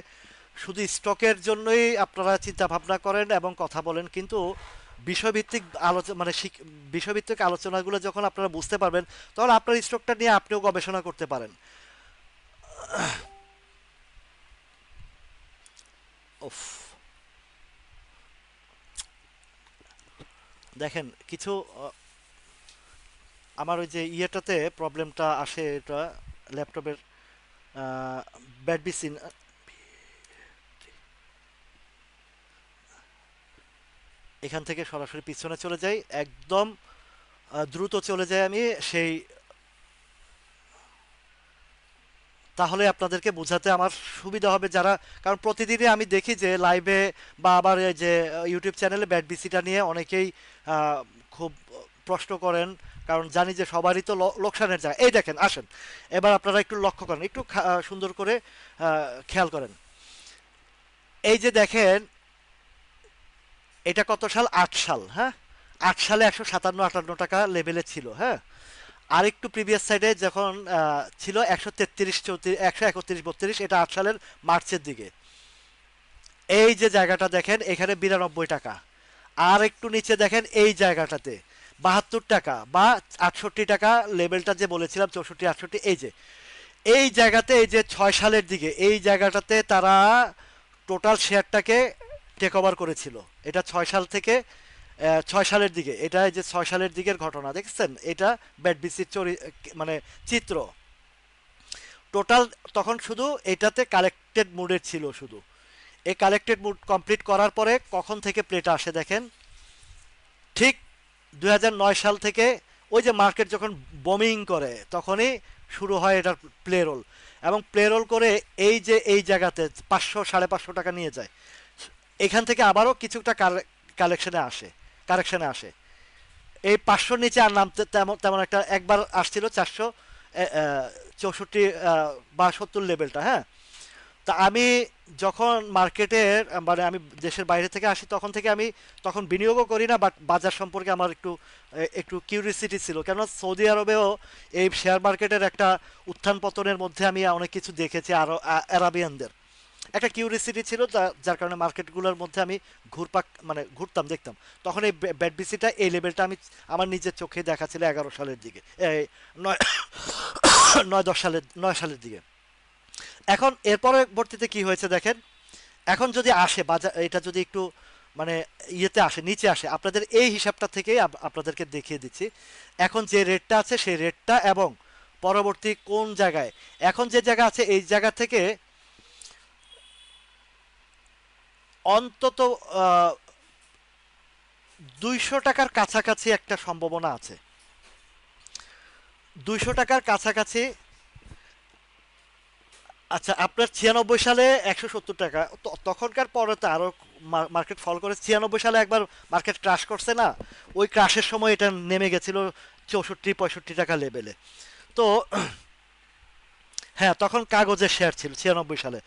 শুধু স্টকের জন্যই আপনারা চিন্তা ভাবনা করেন এবং কথা বলেন, কিন্তু বিষয়ভিত্তিক আলোচনা মানে বিষয়ভিত্তিক আলোচনাগুলো যখন আপনারা বুঝতে পারবেন তখন আপনার স্টকটা নিয়ে আপনিও গবেষণা করতে পারেন। উফ, দেখেন কিছু আমার ওই যে ইয়েটাতে প্রবলেমটা আসে, এটা ল্যাপটপের ব্যাড বিসিন। এখান থেকে সরাসরি পিছনে চলে যাই, একদম দ্রুত চলে যাই আমি সেই, তাহলে আপনাদেরকে বোঝাতে আমার সুবিধা হবে যারা, কারণ প্রতিদিনই আমি দেখি যে লাইভে বা আবার এই যে ইউটিউব চ্যানেলে ব্যাট বিসিটা নিয়ে অনেকেই আহ, খুব প্রশ্ন করেন, কারণ জানি যে সবারই তো লোকসানের জায়গা। এই দেখেন আসেন, এবার আপনারা একটু লক্ষ্য করেন, একটু সুন্দর করে খেয়াল করেন। এই যে দেখেন, এটা কত সাল? 8 সাল, হ্যাঁ। 8 সালে 157-58 টাকা লেভেলে ছিল, হ্যাঁ। আর একটু প্রিভিয়াস সাইডে যখন ছিল 133-34, 131-32, এটা 8 সালের মার্চের দিকে। এই যে জায়গাটা দেখেন এখানে 92 টাকা। আর একটু নিচে দেখেন এই জায়গাটাতে 72 টাকা বা 68 টাকা লেভেলটা যে বলেছিলাম, 64-68, এই যে এই জায়গাতে, এই যে 6 সালের দিকে এই জায়গাটাতে তারা টোটাল শেয়ারটাকে টেক ওভার করেছিল। এটা 6 সাল থেকে 6 সালের দিকে, এটা এই যে 6 সালের দিকের ঘটনা দেখছেন, এটা ব্যাট বিসির মানে চিত্র টোটাল। তখন শুধু এটাতে কালেক্টেড মুডের ছিল শুধু। এই কালেক্টেড মুড কমপ্লিট করার পরে কখন থেকে প্লেটা আসে দেখেন, ঠিক 2009 সাল থেকে। ওই যে মার্কেট যখন বমিং করে তখনই শুরু হয় এটার প্লে রোল, এবং প্লে রোল করে এই যে এই জায়গাতে 500-550 টাকা নিয়ে যায়। এখান থেকে আবারও কিছুটা কালেকশনে আসে, কারেকশনে আসে। এই 500 নিচে আর নামতে তেমন তেমন একটা, একবার আসছিল 464 বা 70 লেভেলটা, হ্যাঁ। তা আমি যখন মার্কেটের মানে আমি দেশের বাইরে থেকে আসি তখন থেকে আমি তখন বিনিয়োগও করি না, বাট বাজার সম্পর্কে আমার একটু একটু কিউরিসিটি ছিল, কেন সৌদি আরবেও এই শেয়ার মার্কেটের একটা উত্থান পতনের মধ্যে আমি অনেক কিছু দেখেছি, আরো আরাবিয়ানদের একটা কিউরিসিটি ছিল, যার কারণে মার্কেটগুলোর মধ্যে আমি ঘুরপাক মানে ঘুরতাম, দেখতাম। তখন এই ব্যাট বিসিটা এই লেভেলটা আমি আমার নিজের চোখে দেখা ছিল 11 সালের দিকে, এই 9 9-10 সালের 9 সালের দিকে। এখন এর পরবর্তীতে কি হয়েছে দেখেন, এখন যদি আসে বাজার, এটা যদি একটু মানে ইয়েতে আসে, নিচে আসে, আপনাদের এই হিসাবটা থেকেই আপনাদেরকে দেখিয়ে দিচ্ছি এখন যে রেটটা আছে সেই রেটটা, এবং পরবর্তী কোন জায়গায় এখন যে জায়গা আছে এই জায়গা থেকে অন্তত 200 টাকার কাছাকাছি একটা সম্ভাবনা আছে। 200 টাকার কাছাকাছি। আচ্ছা, আপনার 96 সালে 170 টাকা, তখনকার পরে তো আরো মার্কেট ফল করে। 96 সালে একবার মার্কেট ক্রাশ করছে না, ওই ক্রাশের সময় এটা নেমে গেছিল 64-65 টাকা লেভেলে। তো হ্যাঁ, তখন কাগজের শেয়ার ছিল 96 সালে,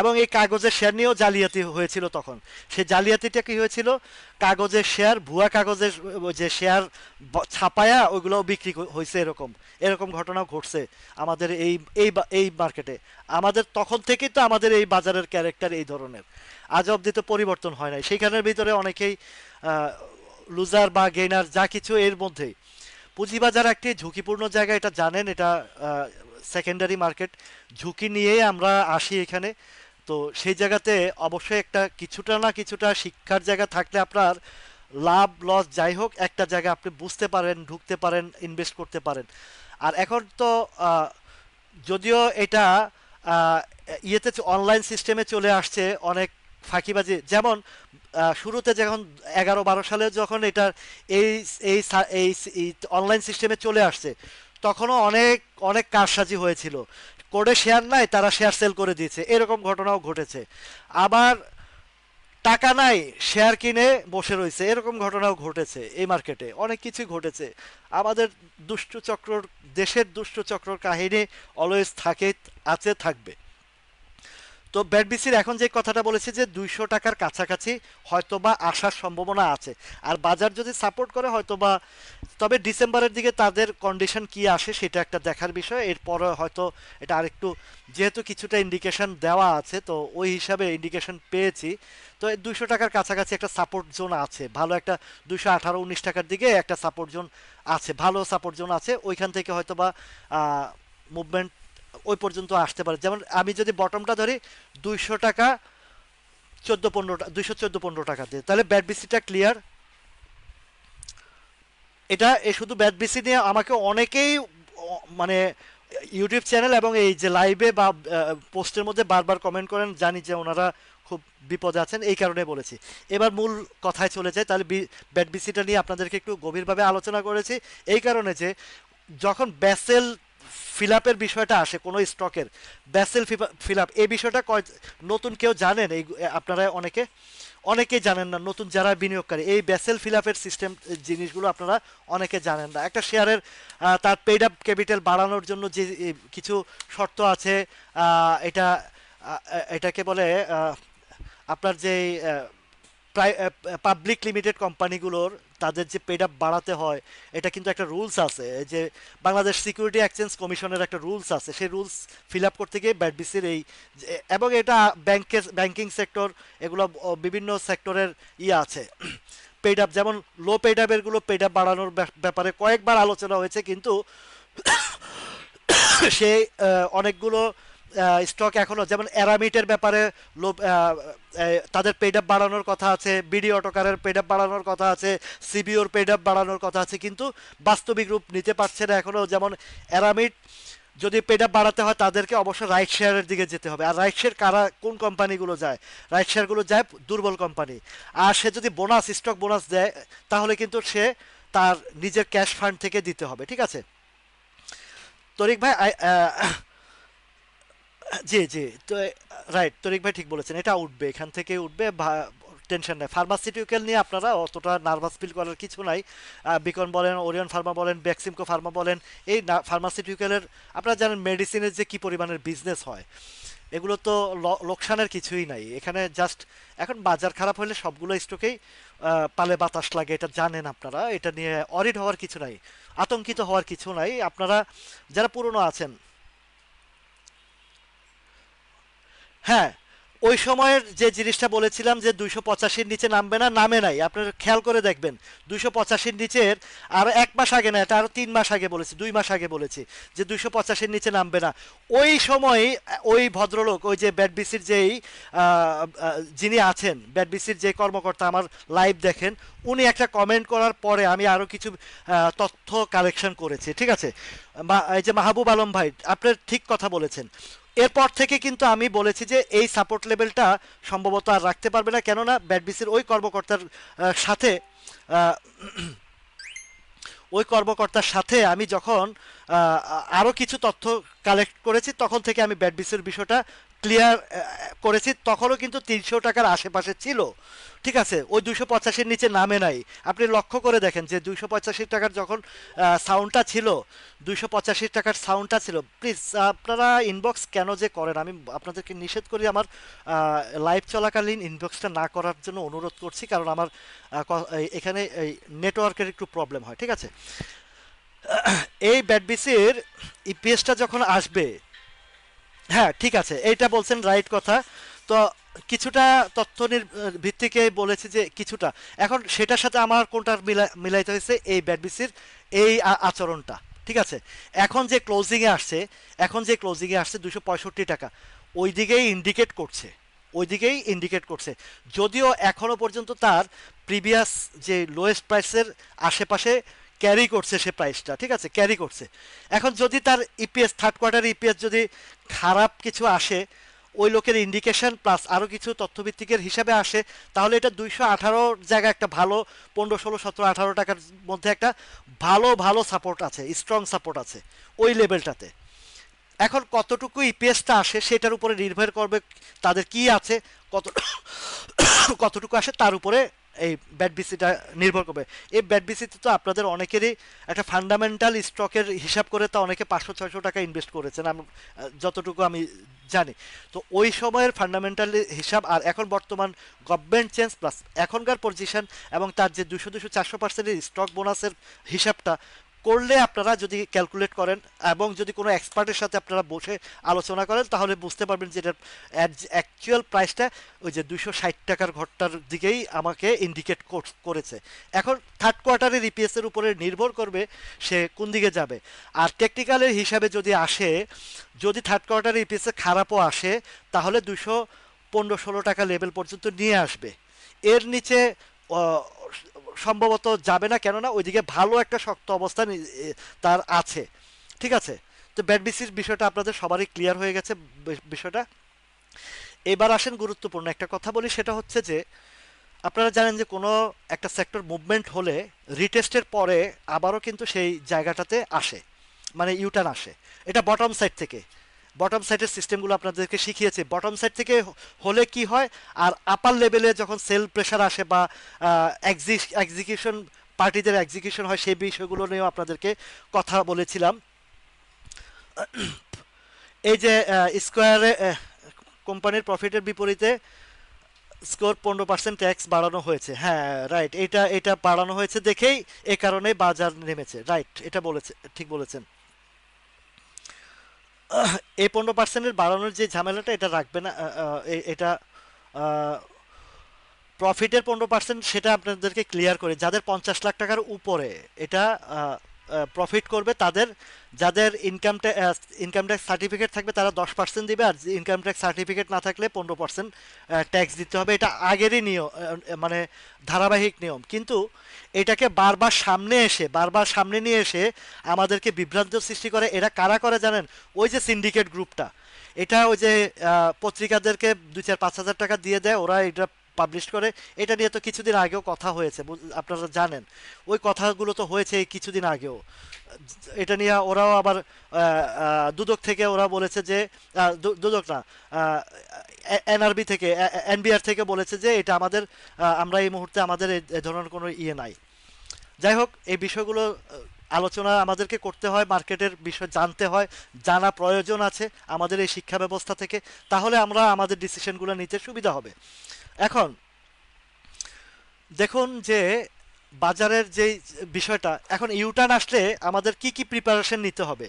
এবং এই কাগজের শেয়ার নিয়েও জালিয়াতি হয়েছিল তখন। সেই জালিয়াতিটা কি হয়েছিল, কাগজের শেয়ার, ভুয়া কাগজের ওই যে শেয়ার ছাপায়া ওইগুলো বিক্রি হয়েছে, এরকম এরকম ঘটনাও ঘটছে আমাদের এই মার্কেটে। আমাদের তখন থেকেই তো আমাদের এই বাজারের ক্যারেক্টার এই ধরনের, আজ অবধি তো পরিবর্তন হয় নাই। সেইখানের ভিতরে অনেকেই লুজার বা গেইনার যা কিছু এর মধ্যেই। পুঁজিবাজার একটি ঝুঁকিপূর্ণ জায়গা, এটা জানেন, এটা সেকেন্ডারি মার্কেট, ঝুঁকি নিয়েই আমরা আসি এখানে। তো সেই জায়গাতে অবশ্যই একটা কিছুটা না কিছুটা শিক্ষার জায়গা থাকলে আপনার লাভ লস যাই হোক একটা জায়গা আপনি বুঝতে পারেন, ঢুকতে পারেন, ইনভেস্ট করতে পারেন। আর এখন তো যদিও এটা আহ, ইয়েতে অনলাইন সিস্টেমে চলে আসছে অনেক ফাঁকিবাজি, যেমন শুরুতে যখন 11-12 সালে যখন এটা এই এই এই অনলাইন সিস্টেমে চলে আসছে তখনও অনেক অনেক কারসাজি হয়েছিল। কোডে শেয়ার নাই, তারা শেয়ার সেল করে দিয়েছে, এরকম ঘটনাও ঘটেছে। আবার টাকা নাই, শেয়ার কিনে বসে রয়েছে, এরকম ঘটনাও ঘটেছে এই মার্কেটে, অনেক কিছুই ঘটেছে। আমাদের দুষ্টচক্রর, দেশের দুষ্টচক্রর কাহিনী অলওয়েজ থাকে, আছে, থাকবে। তো ব্যাটবিসির এখন যে কথাটা বলেছে যে 200 টাকার কাছাকাছি হয়তোবা আসার সম্ভাবনা আছে, আর বাজার যদি সাপোর্ট করে হয়তোবা, তবে ডিসেম্বরের দিকে তাদের কন্ডিশন কি আসে সেটা একটা দেখার বিষয়। এরপরে হয়তো এটা আরেকটু, যেহেতু কিছুটা ইন্ডিকেশন দেওয়া আছে তো ওই হিসাবে ইন্ডিকেশন পেয়েছি। তো 200 টাকার কাছাকাছি একটা সাপোর্ট জোন আছে, ভালো একটা 218-19 টাকার দিকে একটা সাপোর্ট জোন আছে, ভালো সাপোর্ট জোন আছে, ওইখান থেকে হয়তোবা মুভমেন্ট ওই পর্যন্ত আসতে পারে। যেমন আমি যদি বটমটা ধরি 200 টাকা 14-15, 214-15 টাকা দিয়ে, তাহলে ব্যাট বিসিটা ক্লিয়ার। এটা শুধু ব্যাট বিসি নিয়ে আমাকে অনেকেই মানে ইউটিউব চ্যানেল এবং এই যে লাইভে বা পোস্টের মধ্যে বারবার কমেন্ট করেন, জানি যে ওনারা খুব বিপদে আছেন, এই কারণে বলেছি। এবার মূল কথায় চলে যায়, তাহলে ব্যাট বিসিটা নিয়ে আপনাদেরকে একটু গভীরভাবে আলোচনা করেছি এই কারণে যে যখন ব্যাসেল ফিল আপের বিষয়টা আসে কোনো স্টকের, ব্যাসেল ফিল আপ এই বিষয়টা নতুন কেউ জানেন? এই আপনারা অনেকেই জানেন না, নতুন যারা বিনিয়োগকারী, এই ব্যাসেল ফিল আপের সিস্টেম জিনিসগুলো আপনারা অনেকে জানেন না। একটা শেয়ারের তার পেইড আপ ক্যাপিটাল বাড়ানোর জন্য যে কিছু শর্ত আছে, এটা এটাকে বলে আপনার যে পাবলিক লিমিটেড কোম্পানিগুলোর তাদের যে পেড আপ বাড়াতে হয়, এটা কিন্তু একটা রুলস আছে, যে বাংলাদেশ সিকিউরিটি এক্সচেঞ্জ কমিশনের একটা রুলস আছে, সেই রুলস ফিল আপ করতে গিয়ে ব্যাটবিসির এই এবং এটা ব্যাংকিং সেক্টর, এগুলো বিভিন্ন সেক্টরের আছে পেড আপ, যেমন লো পেড আপের গুলো পেড আপ বাড়ানোর ব্যাপারে কয়েকবার আলোচনা হয়েছে, কিন্তু সেই অনেকগুলো স্টক এখনো, যেমন অ্যারামিটের ব্যাপারে তাদের পেড আপ বাড়ানোর কথা আছে, বিডি অটোকারের পেড আপ বাড়ানোর কথা আছে, সিবিওর পেড আপ বাড়ানোর কথা আছে, কিন্তু বাস্তবিক রূপ নিতে পারছে না এখনো। যেমন অ্যারামিট যদি পেড আপ বাড়াতে হয় তাদেরকে অবশ্য রাইট শেয়ারের দিকে যেতে হবে, আর রাইট শেয়ার কারা, কোন কোম্পানিগুলো যায়? রাইট শেয়ারগুলো যায় দুর্বল কোম্পানি। আর সে যদি বোনাস, স্টক বোনাস দেয়, তাহলে কিন্তু সে তার নিজের ক্যাশ ফান্ড থেকে দিতে হবে। ঠিক আছে তরিক ভাই, জি জি, তো রাইট, তরিক ভাই ঠিক বলেছেন, এটা উঠবে, এখান থেকে উঠবে, টেনশন নাই। ফার্মাসিউটিক্যাল নিয়ে আপনারা অতটা নার্ভাস ফিল করার কিছু নাই। বিকন বলেন, ওরিয়ন ফার্মা বলেন, বেক্সিমকো ফার্মা বলেন, এই ফার্মাসিউটিক্যালের আপনারা জানেন মেডিসিনের যে কি পরিমাণের বিজনেস হয়, এগুলো তো লোকসানের কিছুই নাই এখানে। জাস্ট এখন বাজার খারাপ হলে সবগুলো স্টকেই পালে বাতাস লাগে, এটা জানেন আপনারা, এটা নিয়ে অরিড হওয়ার কিছু নাই, আতঙ্কিত হওয়ার কিছু নাই। আপনারা যারা পুরনো আছেন, হ্যাঁ, ওই সময়ের যে জিনিসটা বলেছিলাম যে 285-র নিচে নামবে না, নামে নাই। আপনারা খেয়াল করে দেখবেন 285-র নিচের আর 1 মাস আগে না, এটা আরো 3 মাস আগে বলেছি, 2 মাস আগে বলেছি যে 285-র নিচে নামবে না। ওই সময় ওই ভদ্রলোক, ওই যে ব্যাটবিসির যেই যিনি আছেন, ব্যাটবিসির যে কর্মকর্তা, আমার লাইভ দেখেন, উনি একটা কমেন্ট করার পরে আমি আরো কিছু তথ্য কালেকশন করেছি। ঠিক আছে, এই যে মাহবুব আলম ভাই, আপনি ঠিক কথা বলেছেন। এরপর থেকে কিন্তু আমি বলেছি যে এই সাপোর্ট লেভেলটা সম্ভবত আর রাখতে পারবে না, কেননা ব্যাটবিসির ওই কর্মকর্তার সাথে আহ, ওই কর্মকর্তার সাথে আমি যখন আরও কিছু তথ্য কালেক্ট করেছি, তখন থেকে আমি ব্যাটবিসির বিষয়টা ক্লিয়ার করেছি। তখনও কিন্তু 300 টাকার আশেপাশে ছিল। ঠিক আছে, ওই 285-র নিচে নামে নাই। আপনি লক্ষ্য করে দেখেন যে 285 টাকার যখন সাউন্ডটা ছিল, 285 টাকার সাউন্ডটা ছিল, প্লিজ আপনারা ইনবক্স কেন যে করেন, আমি আপনাদেরকে নিষেধ করি আমার লাইভ চলাকালীন ইনবক্সটা না করার জন্য অনুরোধ করছি, কারণ আমার এখানে এই নেটওয়ার্কের একটু প্রবলেম হয়। ঠিক আছে, এই ব্যাটবিসির ইপিএসটা যখন আসবে, হ্যাঁ ঠিক আছে, এইটা বলছেন রাইট কথা। তো কিছুটা তথ্য ভিত্তিকে বলেছি যে কিছুটা, এখন সেটার সাথে আমার কোনটা মিলাইতে হয়েছে, এই ব্যাটবিসির এই আচরণটা। ঠিক আছে, এখন যে ক্লোজিংয়ে আসছে, এখন যে ক্লোজিংয়ে আসছে 265 টাকা, ওই দিকেই ইন্ডিকেট করছে, ওই দিকেই ইন্ডিকেট করছে। যদিও এখনো পর্যন্ত তার প্রিভিয়াস যে লোয়েস্ট প্রাইসের আশেপাশে ক্যারি করছে সে প্রাইসটা। ঠিক আছে, ক্যারি করছে। এখন যদি তার ইপিএস, থার্ড কোয়ার্টার ইপিএস যদি খারাপ কিছু আসে, ওই লোকের ইন্ডিকেশন প্লাস আরও কিছু তথ্যভিত্তিকের হিসাবে আসে, তাহলে এটা 218 জায়গায় একটা ভালো 15, 16, 17, 18 টাকার মধ্যে একটা ভালো ভালো সাপোর্ট আছে, স্ট্রং সাপোর্ট আছে ওই লেভেলটাতে। এখন কতটুকু ইপিএসটা আসে সেটার উপরে নির্ভর করবে তাদের কি আছে, কত কতটুকু আসে তার উপরে এই ব্যাট বিসিটা নির্ভর করবে। এই ব্যাট বিসিতে তো আপনাদের অনেকেরই একটা ফান্ডামেন্টাল স্টকের হিসাব করে তা অনেকে 500-600 টাকা ইনভেস্ট করেছেন, আমি যতটুকু আমি জানি। তো ওই সময়ের ফান্ডামেন্টাল হিসাব আর এখন বর্তমান গভর্নমেন্ট চেঞ্জ প্লাস এখনকার পজিশন এবং তার যে 200-400% স্টক বোনাসের হিসাবটা করলে আপনারা যদি ক্যালকুলেট করেন এবং যদি কোনো এক্সপার্টের সাথে আপনারা বসে আলোচনা করেন তাহলে বুঝতে পারবেন যে এটার অ্যাকচুয়াল প্রাইসটা ওই যে 260 টাকার ঘরটার দিকেই আমাকে ইন্ডিকেট করেছে। এখন থার্ড কোয়ার্টারের ইপিএসের উপরে নির্ভর করবে সে কোন দিকে যাবে। আর টেকনিক্যালের হিসাবে যদি আসে, যদি থার্ড কোয়ার্টারের ইপিএসে খারাপও আসে তাহলে 215-16 টাকা লেভেল পর্যন্ত নিয়ে আসবে, এর নিচে সম্ভবত যাবে না, কেননা ওইদিকে ভালো একটা শক্ত অবস্থান তার আছে। ঠিক আছে, তো ব্যাটবিসির বিষয়টা আপনাদের সবারই ক্লিয়ার হয়ে গেছে বিষয়টা। এবার আসেন গুরুত্বপূর্ণ একটা কথা বলি, সেটা হচ্ছে যে আপনারা জানেন যে কোনো একটা সেক্টর মুভমেন্ট হলে রিটেস্টের পরে আবারও কিন্তু সেই জায়গাটাতে আসে, মানে ইউটার্ন আসে। এটা বটম সাইড থেকে, বটম সাইডের সিস্টেমগুলো আপনাদেরকে শিখিয়েছে বটম সাইড থেকে হলে কি হয়, আর আপার লেভেলে যখন সেল প্রেশার আসে বা এক্সিকিউশন পার্টিদের এক্সিকিউশন হয় সেই বিষয়গুলো নিয়েও আপনাদেরকে কথা বলেছিলাম। এই যে স্কোয়ারে কোম্পানির প্রফিটের বিপরীতে স্কোর 15% ট্যাক্স বাড়ানো হয়েছে, হ্যাঁ রাইট, এটা এটা বাড়ানো হয়েছে দেখেই এ কারণে বাজার নেমেছে, রাইট, এটা বলেছে, ঠিক বলেছেন। এই 15%-এর বাড়ানোর যে ঝামেলাটা এটা রাখবে না, এটা প্রফিটের 15% সেটা আপনাদেরকে ক্লিয়ার করে যাদের 50 লাখ টাকার উপরে এটা প্রফিট করবে তাদের, যাদের ইনকাম ট্যাক্স সার্টিফিকেট থাকবে তারা 10% দিবে, আর ইনকাম ট্যাক্স সার্টিফিকেট না থাকলে 15% ট্যাক্স দিতে হবে। এটা আগেরই নিয়ম, মানে ধারাবাহিক নিয়ম, কিন্তু এটাকে বারবার সামনে নিয়ে এসে আমাদেরকে বিভ্রান্ত সৃষ্টি করে। এরা কারা করে জানেন? ওই যে সিন্ডিকেট গ্রুপটা, এটা ওই যে পত্রিকাদেরকে 2-4-5 হাজার টাকা দিয়ে দেয়, ওরা এটা পাবলিশ করে। এটা নিয়ে তো কিছুদিন আগেও কথা হয়েছে, আপনারা জানেন, ওই কথাগুলো তো হয়েছে এই কিছুদিন আগেও। এটা নিয়ে ওরাও আবার দুদক থেকে ওরা বলেছে যে দুদক না, এনআরবি থেকে, এনবিআর থেকে বলেছে যে এটা আমাদের আমরা এই মুহূর্তে আমাদের এই ধরনের কোনো ইয়ে নাই। যাই হোক, এই বিষয়গুলো আলোচনা আমাদেরকে করতে হয়, মার্কেটের বিষয় জানতে হয়, জানা প্রয়োজন আছে আমাদের এই শিক্ষা ব্যবস্থা থেকে, তাহলে আমরা আমাদের ডিসিশনগুলো নিতে সুবিধা হবে। এখন দেখুন যে বাজারের যে বিষয়টা, এখন ইউটার্ন আসলে আমাদের কি কি প্রিপারেশন নিতে হবে।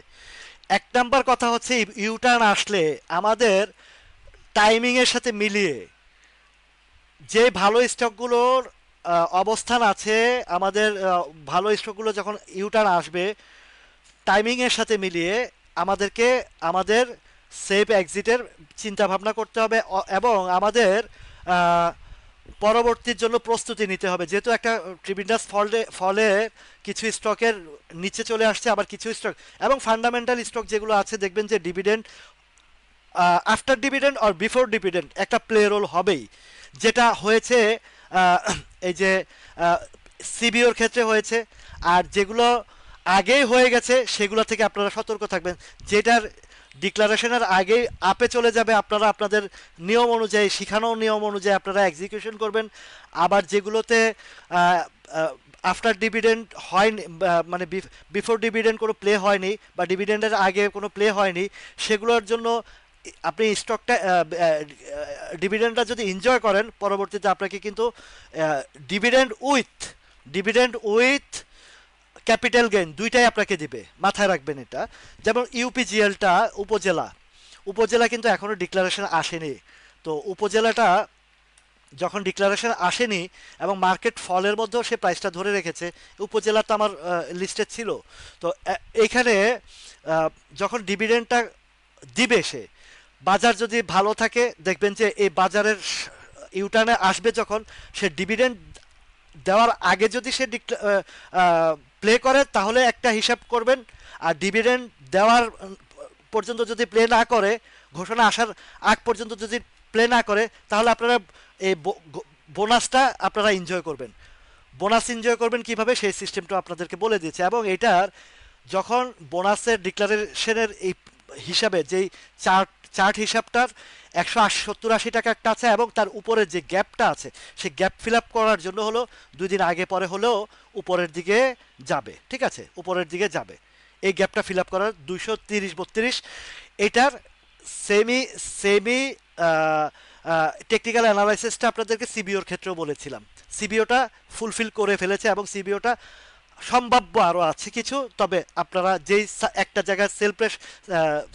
এক নাম্বার কথা হচ্ছে ইউটার্ন আসলে আমাদের টাইমিংয়ের সাথে মিলিয়ে যে ভালো স্টকগুলোর অবস্থান আছে, আমাদের ভালো স্টকগুলো যখন ইউটার্ন আসবে টাইমিংয়ের সাথে মিলিয়ে আমাদেরকে আমাদের সেফ এক্সিটের চিন্তা ভাবনা করতে হবে এবং আমাদের আহ, পরবর্তীর জন্য প্রস্তুতি নিতে হবে। যেহেতু একটা ট্রিবিন্ডাস ফলে কিছু স্টকের নিচে চলে আসছে, আবার কিছু স্টক এবং ফান্ডামেন্টাল স্টক যেগুলো আছে দেখবেন যে ডিভিডেন্ড আফটার ডিভিডেন্ড আর বিফোর ডিভিডেন্ড একটা প্লে রোল হবেই, যেটা হয়েছে আহ, এই যে সিবিওর ক্ষেত্রে হয়েছে। আর যেগুলো আগেই হয়ে গেছে সেগুলো থেকে আপনারা সতর্ক থাকবেন, যেটার ডিক্লারেশনের আগেই আপে চলে যাবে আপনারা আপনাদের নিয়ম অনুযায়ী, শিখানো নিয়ম অনুযায়ী আপনারা এক্সিকিউশন করবেন। আবার যেগুলোতে আফটার ডিভিডেন্ড হয়নি, মানে বিফোর ডিভিডেন্ড কোনো প্লে হয়নি বা ডিভিডেন্ডের আগে কোনো প্লে হয়নি, সেগুলোর জন্য আপনি স্টকটা ডিভিডেন্ডটা যদি এনজয় করেন পরবর্তীতে আপনাকে কিন্তু dividend with dividend with capital gain দুইটাই আপনাকে দিবে, মাথায় রাখবেন এটা। যেমন ইউপিজিএলটা উপজেলা, উপজেলা কিন্তু এখনও ডিক্লারেশন আসেনি। তো উপজেলাটা যখন ডিক্লারেশন আসেনি এবং মার্কেট ফলের মধ্যেও সে প্রাইসটা ধরে রেখেছে, উপজেলা তো আমার লিস্টে ছিল। তো এইখানে যখন ডিভিডেন্ডটা দিবে সে, বাজার যদি ভালো থাকে দেখবেন যে এই বাজারের ইউটার্নে আসবে যখন, সে ডিভিডেন্ড দেওয়ার আগে যদি সে প্লে করে তাহলে একটা হিসাব করবেন, আর ডিভিডেন্ড দেওয়ার পর্যন্ত যদি প্লে না করে, ঘোষণা আসার আগ পর্যন্ত যদি প্লে না করে, তাহলে আপনারা এই বোনাসটা আপনারা এনজয় করবেন। বোনাস এনজয় করবেন কিভাবে সেই সিস্টেমটা আপনাদেরকে বলে দিয়েছে। এবং এটার যখন বোনাসের ডিক্লারেশনের এই হিসাবে যেই চার্ট চার্ট হিসাবটার 170-80 টাকা একটা আছে, এবং তার উপরের যে গ্যাপটা আছে সেই গ্যাপ ফিল আপ করার জন্য হলো 2 দিন আগে পরে হলেও উপরের দিকে যাবে, ঠিক আছে, উপরের দিকে যাবে। এই গ্যাপটা ফিল আপ করার 230-32 এটার সেমি সেমি টেকনিক্যাল অ্যানালাইসিসটা আপনাদেরকে সিবিওর ক্ষেত্রেও বলেছিলাম। সিবিওটা ফুলফিল করে ফেলেছে, এবং সিবিওটা সম্ভাব্য আরও আছে কিছু। তবে আপনারা যেই একটা জায়গায় সেল প্রেস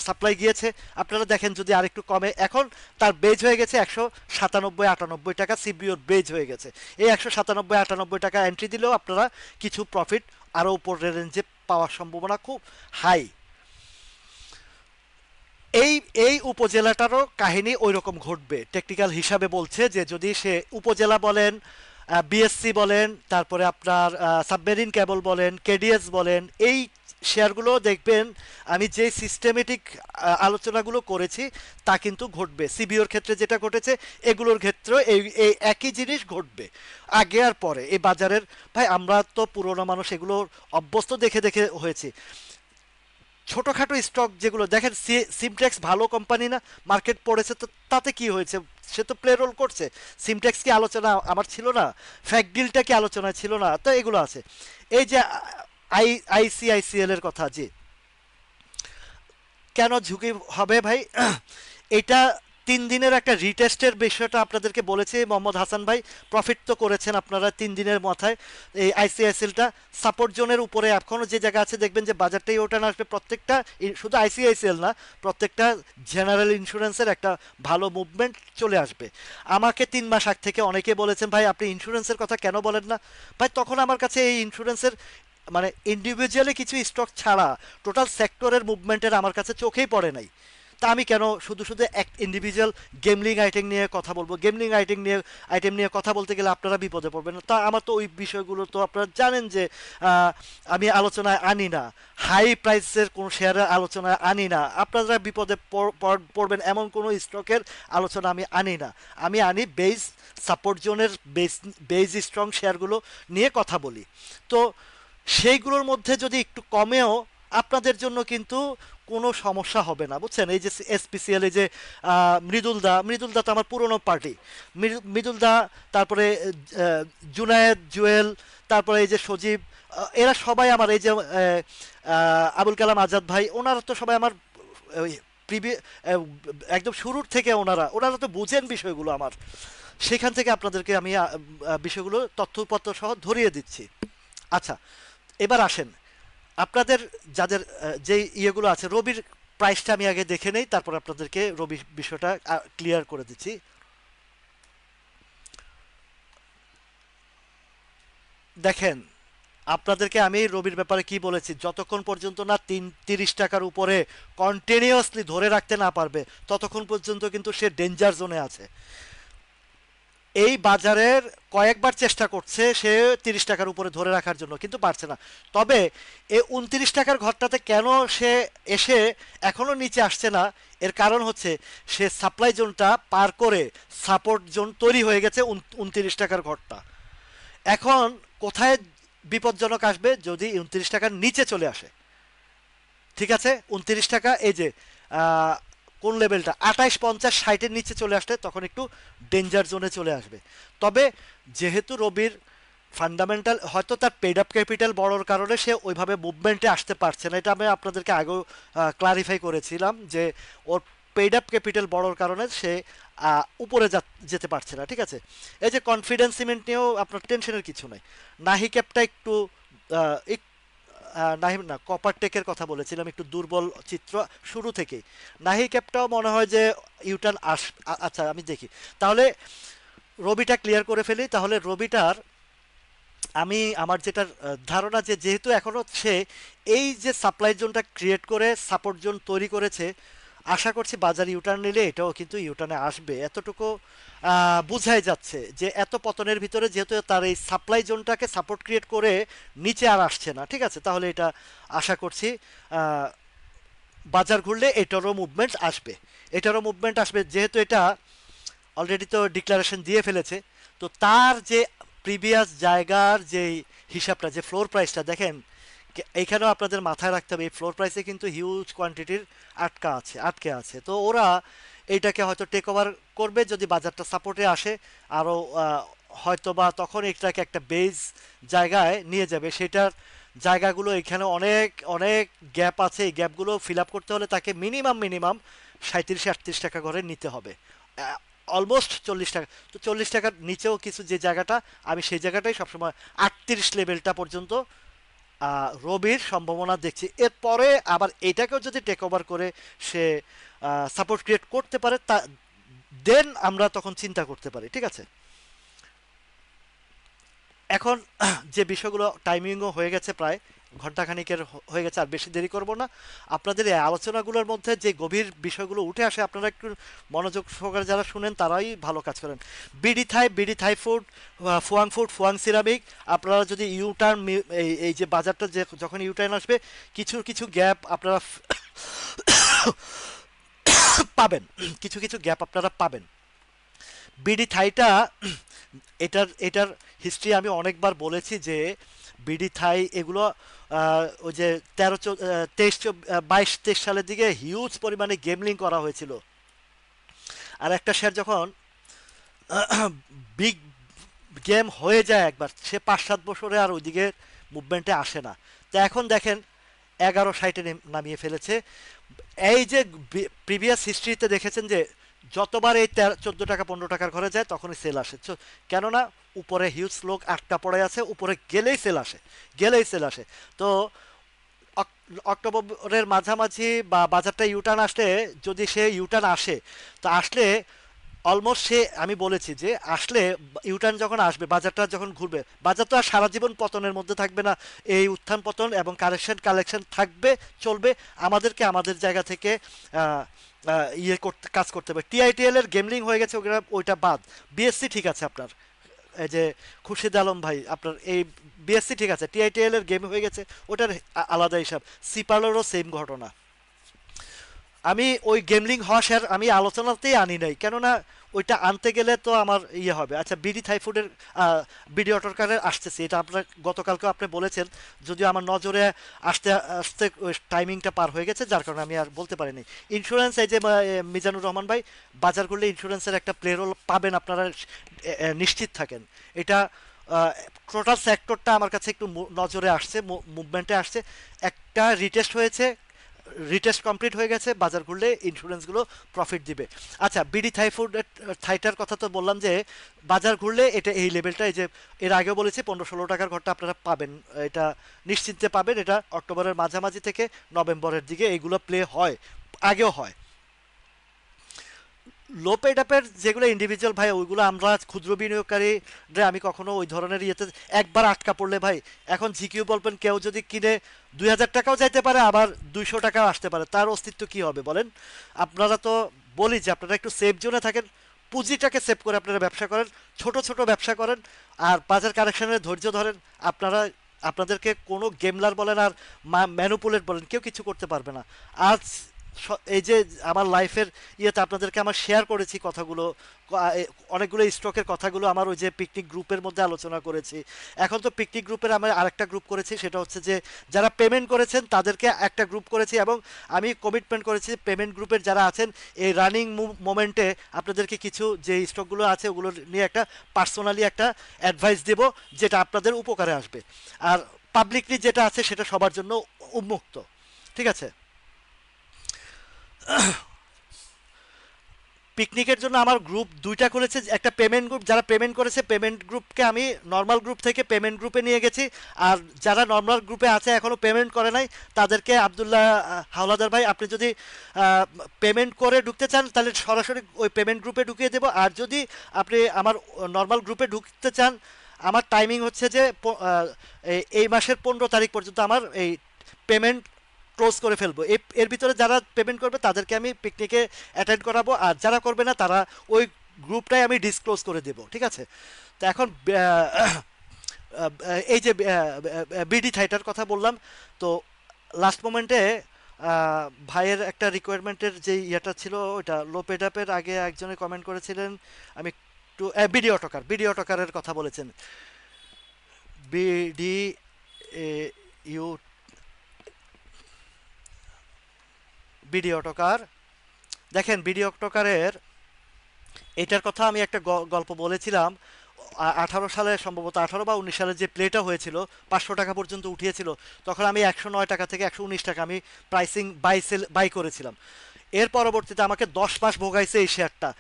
সাপ্লাই গিয়েছে, আপনারা দেখেন যদি আরেকটু কমে, এখন তার বেজ হয়ে গেছে 197-98 টাকা, সিবিওর বেজ হয়ে গেছে। এই 197-98 টাকা এন্ট্রি দিলেও আপনারা কিছু প্রফিট আরও উপরের রেঞ্জে পাওয়ার সম্ভাবনা খুব হাই। এই এই উপজেলাটারও কাহিনী ওই রকম ঘটবে, টেকনিক্যাল হিসাবে বলছে যে যদি সে উপজেলা বলেন, বিএসসি বলেন, তারপরে আপনার সাবমেরিন কেবল বলেন, কেডিএস বলেন, এই শেয়ারগুলো দেখবেন আমি যে সিস্টেমেটিক আলোচনাগুলো করেছি তা কিন্তু ঘটবে। সিবিওর ক্ষেত্রে যেটা ঘটেছে এগুলোর ক্ষেত্রে এই এই একই জিনিস ঘটবে আগে আর পরে এই বাজারের। ভাই আমরা তো পুরোনো মানুষ, এগুলো অভ্যস্ত দেখে দেখে হয়েছি। ছোটোখাটো স্টক যেগুলো দেখেন, সিমটেক্স ভালো কোম্পানি না, মার্কেট পড়েছে তো তাতে কি হয়েছে, সে তো প্লে রোল করছে। সিমটেক্স কি আলোচনা আমার ছিল না? ফ্যাক ডিলটা কি আলোচনায় ছিল না? তো এগুলো আছে। এই যে আইসিআইসিএল এর কথা, জি, কেন ঝুঁকি হবে ভাই? এটা 3 দিনের একটা রিটেস্টের বিষয়টা আপনাদেরকে বলেছি মোহাম্মদ হাসান ভাই। প্রফিট তো করেছেন আপনারা 3 দিনের মাথায়। এই আইসিআইসিএলটা সাপোর্ট জোনের উপরে এখনও যে জায়গা আছে, দেখবেন যে বাজারটাই ওঠানো আসবে প্রত্যেকটা, শুধু আইসিআইসিএল না, প্রত্যেকটা জেনারেল ইন্স্যুরেন্সের একটা ভালো মুভমেন্ট চলে আসবে। আমাকে 3 মাস আগ থেকে অনেকে বলেছেন ভাই আপনি ইন্স্যুরেন্সের কথা কেন বলেন না? ভাই তখন আমার কাছে এই ইন্স্যুরেন্সের মানে ইন্ডিভিজুয়ালি কিছু স্টক ছাড়া টোটাল সেক্টরের মুভমেন্টের আমার কাছে চোখেই পড়ে নাই। তা আমি কেন শুধু শুধু এক ইন্ডিভিজুয়াল গেমলিং আইটেম নিয়ে কথা বলবো? গেমলিং আইটেম নিয়ে কথা বলতে গেলে আপনারা বিপদে পড়বেন। তা আমার তো ওই বিষয়গুলো তো আপনারা জানেন যে আমি আলোচনায় আনি না, হাই প্রাইসের কোনো শেয়ারের আলোচনায় আনি না, আপনারা বিপদে পড়বেন এমন কোনো স্টকের আলোচনা আমি আনি না। আমি আনি বেস সাপোর্ট জোনের বেস স্ট্রং শেয়ারগুলো নিয়ে কথা বলি। তো সেইগুলোর মধ্যে যদি একটু কমেও আপনাদের জন্য কিন্তু কোনো সমস্যা হবে না, বুঝছেন? এই যে এসপিসিএল, এই যে মৃদুলদা তো আমার পুরনো পার্টি। মৃদুলদা, তারপরে জুনায়েদ জুয়েল, তারপরে এই যে সজীব, এরা সবাই আমার, এই যে আবুল কালাম আজাদ ভাই, ওনারা তো সবাই আমার একদম শুরুর থেকে ওনারা ওনারা তো বুঝেন বিষয়গুলো আমার। সেখান থেকে আপনাদেরকে আমি বিষয়গুলো তথ্যপত্র সহ ধরিয়ে দিচ্ছি। আচ্ছা, এবার আসেন আপনাদের যাদের যে ইয়েগুলো আছে, রবির প্রাইসটা আমি আগে দেখে নেই, তারপর আপনাদেরকে রবি বিষয়টা ক্লিয়ার করে দিচ্ছি। দেখেন, আপনাদেরকে আমি রবির ব্যাপারে কি বলেছি, যতক্ষণ পর্যন্ত না 30 টাকার উপরে কন্টিনিউয়াসলি ধরে রাখতে না পারবে ততক্ষণ পর্যন্ত কিন্তু সে ডেঞ্জার জোনে আছে। এই বাজারের কয়েকবার চেষ্টা করছে সে 30 টাকার উপরে ধরে রাখার জন্য, কিন্তু পারছে না। তবে এই 29 টাকার ঘরটাতে কেন সে এসে এখনো নিচে আসছে না, এর কারণ হচ্ছে সে সাপ্লাই জোনটা পার করে সাপোর্ট জোন তৈরি হয়ে গেছে 29 টাকার ঘরটা। এখন কোথায় বিপজ্জনক আসবে? যদি 29 টাকার নিচে চলে আসে। ঠিক আছে, 29 টাকা, এই যে আহ, কোন লেভেলটা 28, 50, 60-এর নিচে চলে আসলে তখন একটু ডেঞ্জার জোনে চলে আসবে। তবে যেহেতু রবির ফান্ডামেন্টাল হয়তো তার পেড আপ ক্যাপিটাল বড়োর কারণে সে ওইভাবে মুভমেন্টে আসতে পারছে না, এটা আমি আপনাদেরকে আগেও ক্লারিফাই করেছিলাম যে ওর পেড আপ ক্যাপিটাল বড়োর কারণে সে উপরে যেতে পারছে না। ঠিক আছে, এই যে কনফিডেন্স সিমেন্ট নিয়েও আপনার টেনশনের কিছু নাই। নাহি ক্যাপটা একটু নাহি না, কপার টেকের কথা বলেছিলাম, একটু দুর্বল চিত্র শুরু থেকেই। নাহি ক্যাপটাও মনে হয় যে ইউটার্ন আচ্ছা আমি দেখি তাহলে, রবিটা ক্লিয়ার করে ফেলি। তাহলে রবিটার আমি আমার যেটা ধারণা, যে যেহেতু এখনো সে এই যে সাপ্লাই জোনটা ক্রিয়েট করে সাপোর্ট জোন তৈরি করেছে, আশা করছি বাজার ইউটার্ন নিলে এটাও কিন্তু ইউটার্নে আসবে, এতটুকু বোঝাই যাচ্ছে। যে এত পতনের ভিতরে যেহেতু তার এই সাপ্লাই জোনটাকে সাপোর্ট ক্রিয়েট করে নিচে আর আসছে না, ঠিক আছে, তাহলে এটা আশা করছি আহ, বাজার ঘুরলে এটারও মুভমেন্ট আসবে। এটারও মুভমেন্ট আসবে যেহেতু এটা অলরেডি তো ডিক্লারেশন দিয়ে ফেলেছে। তো তার যে প্রিভিয়াস জায়গার যে হিসাবটা, যে ফ্লোর প্রাইসটা দেখেন এইখানেও আপনাদের মাথায় রাখতে হবে এই ফ্লোর প্রাইসে কিন্তু হিউজ কোয়ান্টিটির আটকে আছে। তো ওরা এইটাকে হয়তো টেক ওভার করবে যদি বাজারটা সাপোর্টে আসে আরও, হয়তো বা তখন এটাকে একটা বেজ জায়গায় নিয়ে যাবে। সেটার জায়গাগুলো এখানে অনেক অনেক গ্যাপ আছে। এই গ্যাপগুলো ফিল আপ করতে হলে তাকে মিনিমাম 37-38 টাকা করে নিতে হবে, অলমোস্ট 40 টাকা। তো 40 টাকার নিচেও কিছু যে জায়গাটা, আমি সেই জায়গাটাই সবসময় 38 লেভেলটা পর্যন্ত রবির সম্ভাবনা দেখছি। এরপরে আবার এটাকেও যদি টেক ওভার করে সে সাপোর্ট ক্রিয়েট করতে পারে, তা দেন আমরা তখন চিন্তা করতে পারি, ঠিক আছে। এখন যে বিষয়গুলো টাইমিংও হয়ে গেছে, প্রায় ঘন্টাখানিকের হয়ে গেছে, আর বেশি দেরি করব না। আপনাদের এই আলোচনাগুলোর মধ্যে যে গভীর বিষয়গুলো উঠে আসে আপনারা একটু মনোযোগ সহকারে যারা শুনেন তারাই ভালো কাজ করেন। BD Thai food, Fu-Wang ceramic, আপনারা যদি ইউটার্ন, এই যে বাজারটা যে যখন ইউটার্ন আসবে কিছু কিছু গ্যাপ আপনারা পাবেন, কিছু কিছু গ্যাপ আপনারা পাবেন। বিডি থাইটা এটার হিস্ট্রি আমি অনেকবার বলেছি যে বিডি থাই এগুলো ওই যে 22-23 সালের দিকে হিউজ পরিমাণে গেমলিং করা হয়েছিল। আর একটা শেয়ার যখন বিগ গেম হয়ে যায় একবার, সে 5-7 বছরে আর ওইদিকে মুভমেন্টে আসে না। তো এখন দেখেন 1160-এ নামিয়ে ফেলেছে। এই যে প্রিভিয়াস হিস্ট্রিতে দেখেছেন যে যতবার এই 14 টাকা 15 টাকার ঘরে যায় তখনই সেল আসে। কেননা উপরে হিউজ লোক আটকা পড়ে আছে, উপরে গেলেই সেল আসে। তো অক্টোবরের মাঝামাঝি বা বাজারটা ইউটার্ন আসলে, যদি সে ইউটার্ন আসে, তো আসলে অলমোস্ট সে, আমি বলেছি যে আসলে ইউটার্ন যখন আসবে, বাজারটা যখন ঘুরবে, বাজার তো আর সারা জীবন পতনের মধ্যে থাকবে না। এই উত্থান পতন এবং কালেকশন থাকবে, চলবে। আমাদেরকে আমাদের জায়গা থেকে আহ, কাজ করতে হবে। টিআইটিএল এর গেমলিং হয়ে গেছে, ওইটা বাদ। বিএসসি ঠিক আছে আপনার, এই যে খুরশিদ আলম ভাই, আপনার এই বিএসসি ঠিক আছে, টিআইটিএল এর গেম হয়ে গেছে, ওটার আলাদা হিসাব। সিপালোরও সেম ঘটনা। আমি ওই গেমলিং হওয়া শেয়ার আমি আলোচনাতেই আনি নাই, কেননা ওইটা আনতে গেলে তো আমার ইয়ে হবে। আচ্ছা, বিডি থাইফুডের বিডি অটোকারের আসতেছে, এটা আপনার গতকালকেও আপনি বলেছেন, যদিও আমার নজরে আসতে আসতে ওই টাইমিংটা পার হয়ে গেছে, যার কারণে আমি আর বলতে পারিনি। ইন্স্যুরেন্স, এই যে মিজানুর রহমান ভাই, বাজার করলে ইন্স্যুরেন্সের একটা প্লে রোল পাবেন আপনারা, নিশ্চিত থাকেন। এটা টোটাল সেক্টরটা আমার কাছে একটু নজরে আসছে, মুভমেন্টে আসছে। একটা রিটেস্ট কমপ্লিট হয়ে গেছে, বাজার ঘুরলে ইন্স্যুরেন্সগুলো প্রফিট দিবে। আচ্ছা, বিডি থাইটার কথা তো বললাম যে বাজার ঘুরলে এটা এই লেভেলটা, এই যে এর আগেও বলেছি 15-16 টাকার ঘরটা আপনারা পাবেন, এটা নিশ্চিন্তে পাবেন। এটা অক্টোবরের মাঝামাঝি থেকে নভেম্বরের দিকে এইগুলো প্লে হয়, আগেও হয়। লো পেড অ্যাপের যেগুলো ইন্ডিভিজুয়াল ভাই, ওইগুলো আমরা ক্ষুদ্র বিনিয়োগকারীরা, আমি কখনো ওই ধরনের ইয়েতে একবার আটকা পড়লে ভাই, এখন জিকিউ বলবেন কেউ যদি কিনে 2000 টাকাও যাইতে পারে, আবার 200 টাকাও আসতে পারে, তার অস্তিত্ব কি হবে বলেন। আপনারা তো, বলি যে আপনারা একটু সেফ জোনে থাকেন, পুঁজিটাকে সেভ করে আপনারা ব্যবসা করেন, ছোট ছোট ব্যবসা করেন, আর বাজার কারেকশনের ধৈর্য ধরেন। আপনারা, আপনাদেরকে কোনো গেমলার বলেন আর ম্যানুপুলেট বলেন, কেউ কিছু করতে পারবে না। আজ এই যে আমার লাইফের ইয়েতে আপনাদেরকে আমার শেয়ার করেছি কথাগুলো, অনেকগুলো স্টকের কথাগুলো আমার ওই যে পিকনিক গ্রুপের মধ্যে আলোচনা করেছি। এখন তো পিকনিক গ্রুপের আমি আরেকটা গ্রুপ করেছি, সেটা হচ্ছে যে যারা পেমেন্ট করেছেন তাদেরকে একটা গ্রুপ করেছি, এবং আমি কমিটমেন্ট করেছি পেমেন্ট গ্রুপের যারা আছেন এই রানিং মোমেন্টে আপনাদেরকে কিছু যে স্টকগুলো আছে ওগুলো নিয়ে একটা পার্সোনালি একটা অ্যাডভাইস দেব, যেটা আপনাদের উপকারে আসবে। আর পাবলিকলি যেটা আছে সেটা সবার জন্য উন্মুক্ত, ঠিক আছে। পিকনিকের জন্য আমার গ্রুপ দুইটা খুলেছে, একটা পেমেন্ট গ্রুপ, যারা পেমেন্ট করেছে পেমেন্ট গ্রুপকে আমি নর্মাল গ্রুপ থেকে পেমেন্ট গ্রুপে নিয়ে গেছি। আর যারা নর্মাল গ্রুপে আছে এখনও পেমেন্ট করে নাই, তাদেরকে আবদুল্লাহ হাওলাদার ভাই, আপনি যদি পেমেন্ট করে ঢুকতে চান তাহলে সরাসরি ওই পেমেন্ট গ্রুপে ঢুকিয়ে দেবো। আর যদি আপনি আমার নর্মাল গ্রুপে ঢুকতে চান, আমার টাইমিং হচ্ছে যে এই মাসের 15 তারিখ পর্যন্ত আমার এই পেমেন্ট ক্লোজ করে ফেলবো। এর ভিতরে যারা পেমেন্ট করবে তাদেরকে আমি পিকনিকে অ্যাটেন্ড করাবো, আর যারা করবে না তারা ওই গ্রুপটাই আমি ডিসক্লোজ করে দেবো, ঠিক আছে। তো এখন এই যে বিডি থাইটার কথা বললাম, তো লাস্ট মোমেন্টে ভাইয়ের একটা রিকোয়ারমেন্টের যে ইয়েটা ছিল, ওইটা লো পেড আপের আগে একজনে কমেন্ট করেছিলেন, আমি একটু বিডি অটোকারের কথা বলেছেন। বিডি ইউ বিডি অটোকার, দেখেন বিডি অটোকারের এটার কথা আমি একটা গল্প বলেছিলাম। 18 সালে সম্ভবত 18 বা 19 সালে যে প্লেটা হয়েছিল 500 টাকা পর্যন্ত উঠিয়েছিল, তখন আমি 109 টাকা থেকে 119 টাকা আমি প্রাইসিং বাই করেছিলাম। এর পরবর্তীতে আমাকে 10 মাস ভোগাইছে এই শেয়ারটা,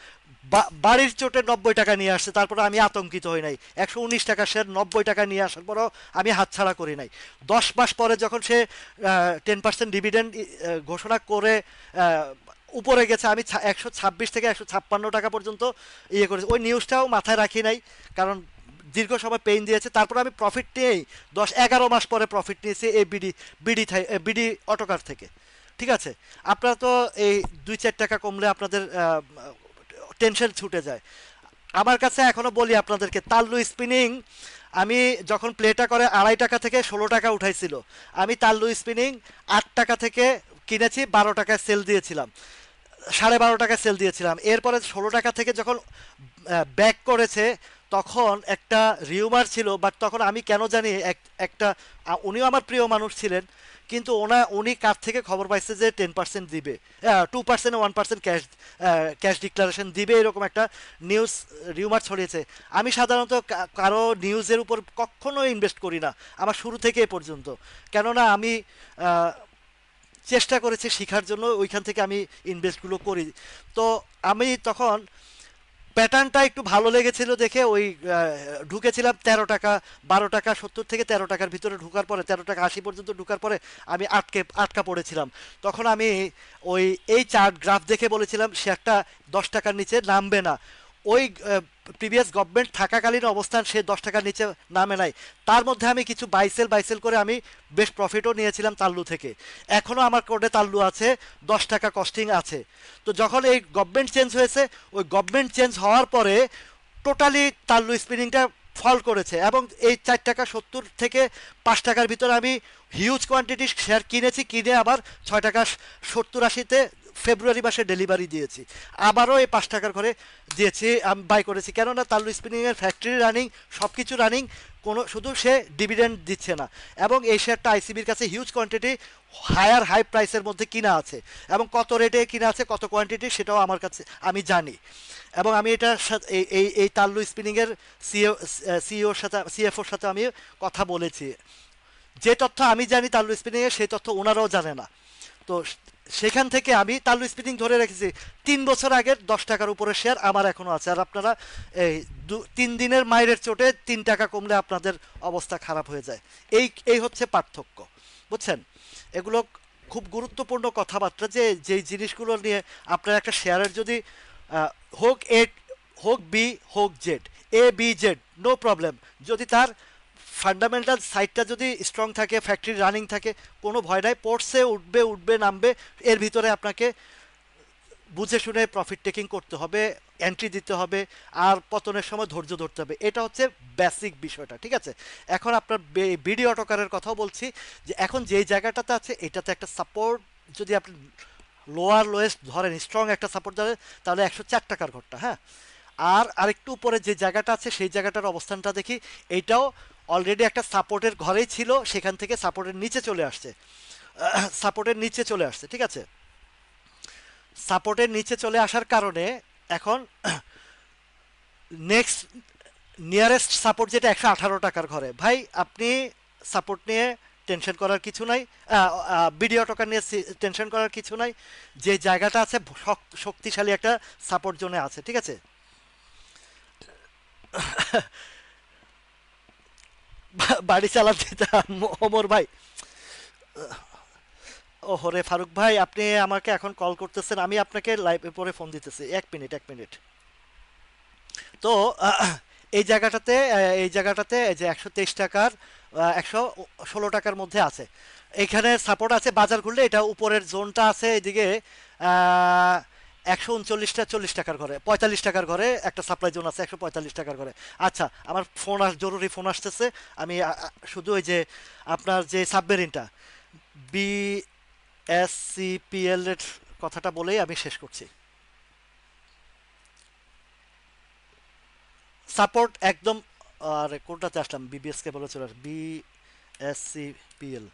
বাড়ির চোটে 90 টাকা নিয়ে আসছে, তারপরে আমি আতঙ্কিত হই নাই। 119 টাকা শেয়ার 90 টাকা নিয়ে আসার পরেও আমি হাতছাড়া করি নাই। 10 মাস পরে যখন সে 10% ডিভিডেন্ড ঘোষণা করে উপরে গেছে, আমি 126 থেকে 156 টাকা পর্যন্ত ইয়ে করেছি। ওই নিউজটাও মাথায় রাখি নাই, কারণ দীর্ঘ সময় পেইন দিয়েছে। তারপর আমি প্রফিট নিয়েই 10-11 মাস পরে প্রফিট নিয়েছি এই বিডি অটোকার থেকে। ঠিক আছে, আপনারা তো এই 2-4 টাকা কমলে আপনাদের টেনশন ছুটে যায়। আমার কাছে এখনো বলি আপনাদেরকে, তাল্লু স্পিনিং আমি যখন প্লেটা করে 2.5 টাকা থেকে 16 টাকা উঠাইছিল, আমি তাল্লু স্পিনিং 8 টাকা থেকে কিনেছি, 12 টাকায় সেল দিয়েছিলাম, 12.5 টাকায় সেল দিয়েছিলাম। এরপরে 16 টাকা থেকে যখন ব্যাক করেছে, তখন একটা রিউমার ছিল, বাট তখন আমি কেন জানি একটা উনিও আমার প্রিয় মানুষ ছিলেন, কিন্তু উনি কার থেকে খবর পাইছে যে 10% দিবে, 2% 1% ক্যাশ ডিক্লারেশন দিবে, এরকম একটা নিউজ রিউমার ছড়িয়েছে। আমি সাধারণত কারো নিউজের উপর কখনো ইনভেস্ট করি না, আমার শুরু থেকে এ পর্যন্ত। কেননা আমি আহ, চেষ্টা করেছি শেখার জন্য, ওইখান থেকে আমি ইনভেস্টগুলো করি। তো আমি তখন প্যাটার্নটা একটু ভালো লেগেছিল দেখে ওই ঢুকেছিলাম 13 টাকা, 12 টাকা 70 থেকে 13 টাকার ভিতরে ঢুকার পরে, 13 টাকা 80 পর্যন্ত ঢুকার পরে আমি আটকা পড়েছিলাম। তখন আমি ওই এই চার্ট গ্রাফ দেখে বলেছিলাম শেয়ারটা 10 টাকার নিচে নামবে না। ওই প্রিভিয়াস গভর্নমেন্ট থাকাকালীন অবস্থান সে 10 টাকার নিচে নামে নাই। তার মধ্যে আমি কিছু বাইসেল করে আমি বেশ প্রফিটও নিয়েছিলাম তাল্লু থেকে। এখনও আমার কোডে তাল্লু আছে, 10 টাকা কস্টিং আছে। তো যখন এই গভর্নমেন্ট চেঞ্জ হয়েছে, ওই গভর্নমেন্ট চেঞ্জ হওয়ার পরে টোটালি তাল্লু স্পিনিংটা ফল করেছে, এবং এই 4 টাকা 70 থেকে 5 টাকার ভিতরে আমি হিউজ কোয়ান্টিটি শেয়ার কিনেছি, কিনে আবার 6 টাকা 70-80-তে ফেব্রুয়ারি মাসে ডেলিভারি দিয়েছি। আবারও এই 5 টাকার ঘরে দিয়েছি, আমি বাই করেছি। কেননা তাল্লু স্পিনিংয়ের ফ্যাক্টরি রানিং, সব কিছু রানিং, কোনো শুধু সে ডিভিডেন্ড দিচ্ছে না। এবং এই শেয়ারটা আইসিবির কাছে হিউজ কোয়ান্টিটি হাই প্রাইসের মধ্যে কিনা আছে, এবং কত রেটে কিনা আছে, কত কোয়ান্টিটি, সেটাও আমার কাছে আমি জানি। এবং আমি এটা এই তাল্লু স্পিনিংয়ের সিইওর সাথে, সিএফওর সাথে আমি কথা বলেছি। যে তথ্য আমি জানি তাল্লু স্পিনিংয়ের, সেই তথ্য ওনারাও জানে না। তো সেখান থেকে আমি তাল্লু স্পিনিং ধরে রেখেছি। 3 বছর আগের 10 টাকার উপরে শেয়ার আমার এখনো আছে। আর আপনারা এই 3 দিনের মাইরের চোটে 3 টাকা কমলে আপনাদের অবস্থা খারাপ হয়ে যায়। এই হচ্ছে পার্থক্য, বুঝছেন? এগুলো খুব গুরুত্বপূর্ণ কথাবার্তা, যে যেই জিনিসগুলো নিয়ে আপনার একটা শেয়ারের যদি আহ, হোক এ, হোক বি, হোক Z, A B Z, no problem, যদি তার ফান্ডামেন্টাল সাইডটা যদি স্ট্রং থাকে, ফ্যাক্টরি রানিং থাকে, কোনো ভয় নাই। পড়ছে, উঠবে নামবে, এর ভিতরে আপনাকে বুঝে শুনে প্রফিট টেকিং করতে হবে, এন্ট্রি দিতে হবে, আর পতনের সময় ধৈর্য ধরতে হবে। এটা হচ্ছে বেসিক বিষয়টা, ঠিক আছে? এখন আপনার বিডি অটোকারের কথাও বলছি, যে এখন যেই জায়গাটাতে আছে, এটাতে একটা সাপোর্ট, যদি আপনি লোয়েস্ট ধরেন, স্ট্রং একটা সাপোর্ট ধরেন, তাহলে 104 টাকার ঘরটা, হ্যাঁ। আর আরেকটু উপরে যে জায়গাটা আছে, সেই জায়গাটার অবস্থানটা দেখি, এইটাও অলরেডি একটা সাপোর্টের ঘরেই ছিল, সেখান থেকে সাপোর্টের নিচে চলে আসছে, ঠিক আছে? সাপোর্টের নিচে চলে আসার কারণে এখন নেক্সট নিয়ারেস্ট সাপোর্ট যেটা 118 টাকার ঘরে। ভাই আপনি সাপোর্ট নিয়ে টেনশন করার কিছু নাই, ভিডিও টকার নিয়ে টেনশন করার কিছু নাই। যে জায়গাটা আছে শক্তিশালী একটা সাপোর্ট জোনে আছে, ঠিক আছে? বাড়ি চালাতে ওমর ভাই, ওহরে ফারুক ভাই, আপনি আমাকে এখন কল করতেছেন, আমি আপনাকে লাইভে পরে ফোন দিতেছি, 1 মিনিট। তো এই জায়গাটাতে এই যে 123 টাকার 116 টাকার মধ্যে আছে, এখানে সাপোর্ট আছে। বাজার ঘুরলে এটা উপরের জোনটা আছে এদিকে 139-40 টাকার ঘরে, 45 টাকার ঘরে একটা সাপ্লাই জোন আছে, 145 টাকার ঘরে। আচ্ছা, আমার জরুরি ফোন আসতেছে, আমি শুধু ওই যে আপনার যে সাবমেরিনটা BSCPL এর কথাটা বলেই আমি শেষ করছি। সাপোর্ট একদম, আর কোনটাতে আসলাম, বিবিএস কে বলে চলে, BSCPL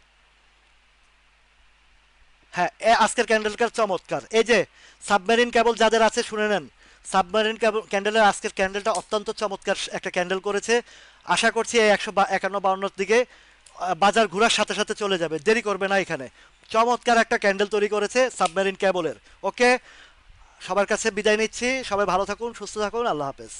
হ্যাঁ, আজকের ক্যান্ডেলটা চমৎকার। এই যে সাবমেরিন কেবল যাদের আছে শুনে নেন, সাবমেরিন কেবল ক্যান্ডেলের আজকের ক্যান্ডেলটা অত্যন্ত চমৎকার একটা ক্যান্ডেল করেছে। আশা করছি এই 151-52 দিকে বাজার ঘোরার সাথে সাথে চলে যাবে, দেরি করবে না এখানে। চমৎকার একটা ক্যান্ডেল তৈরি করেছে সাবমেরিন কেবলের। ওকে, সবার কাছে বিদায় নিচ্ছি, সবাই ভালো থাকুন, সুস্থ থাকুন, আল্লাহ হাফেজ।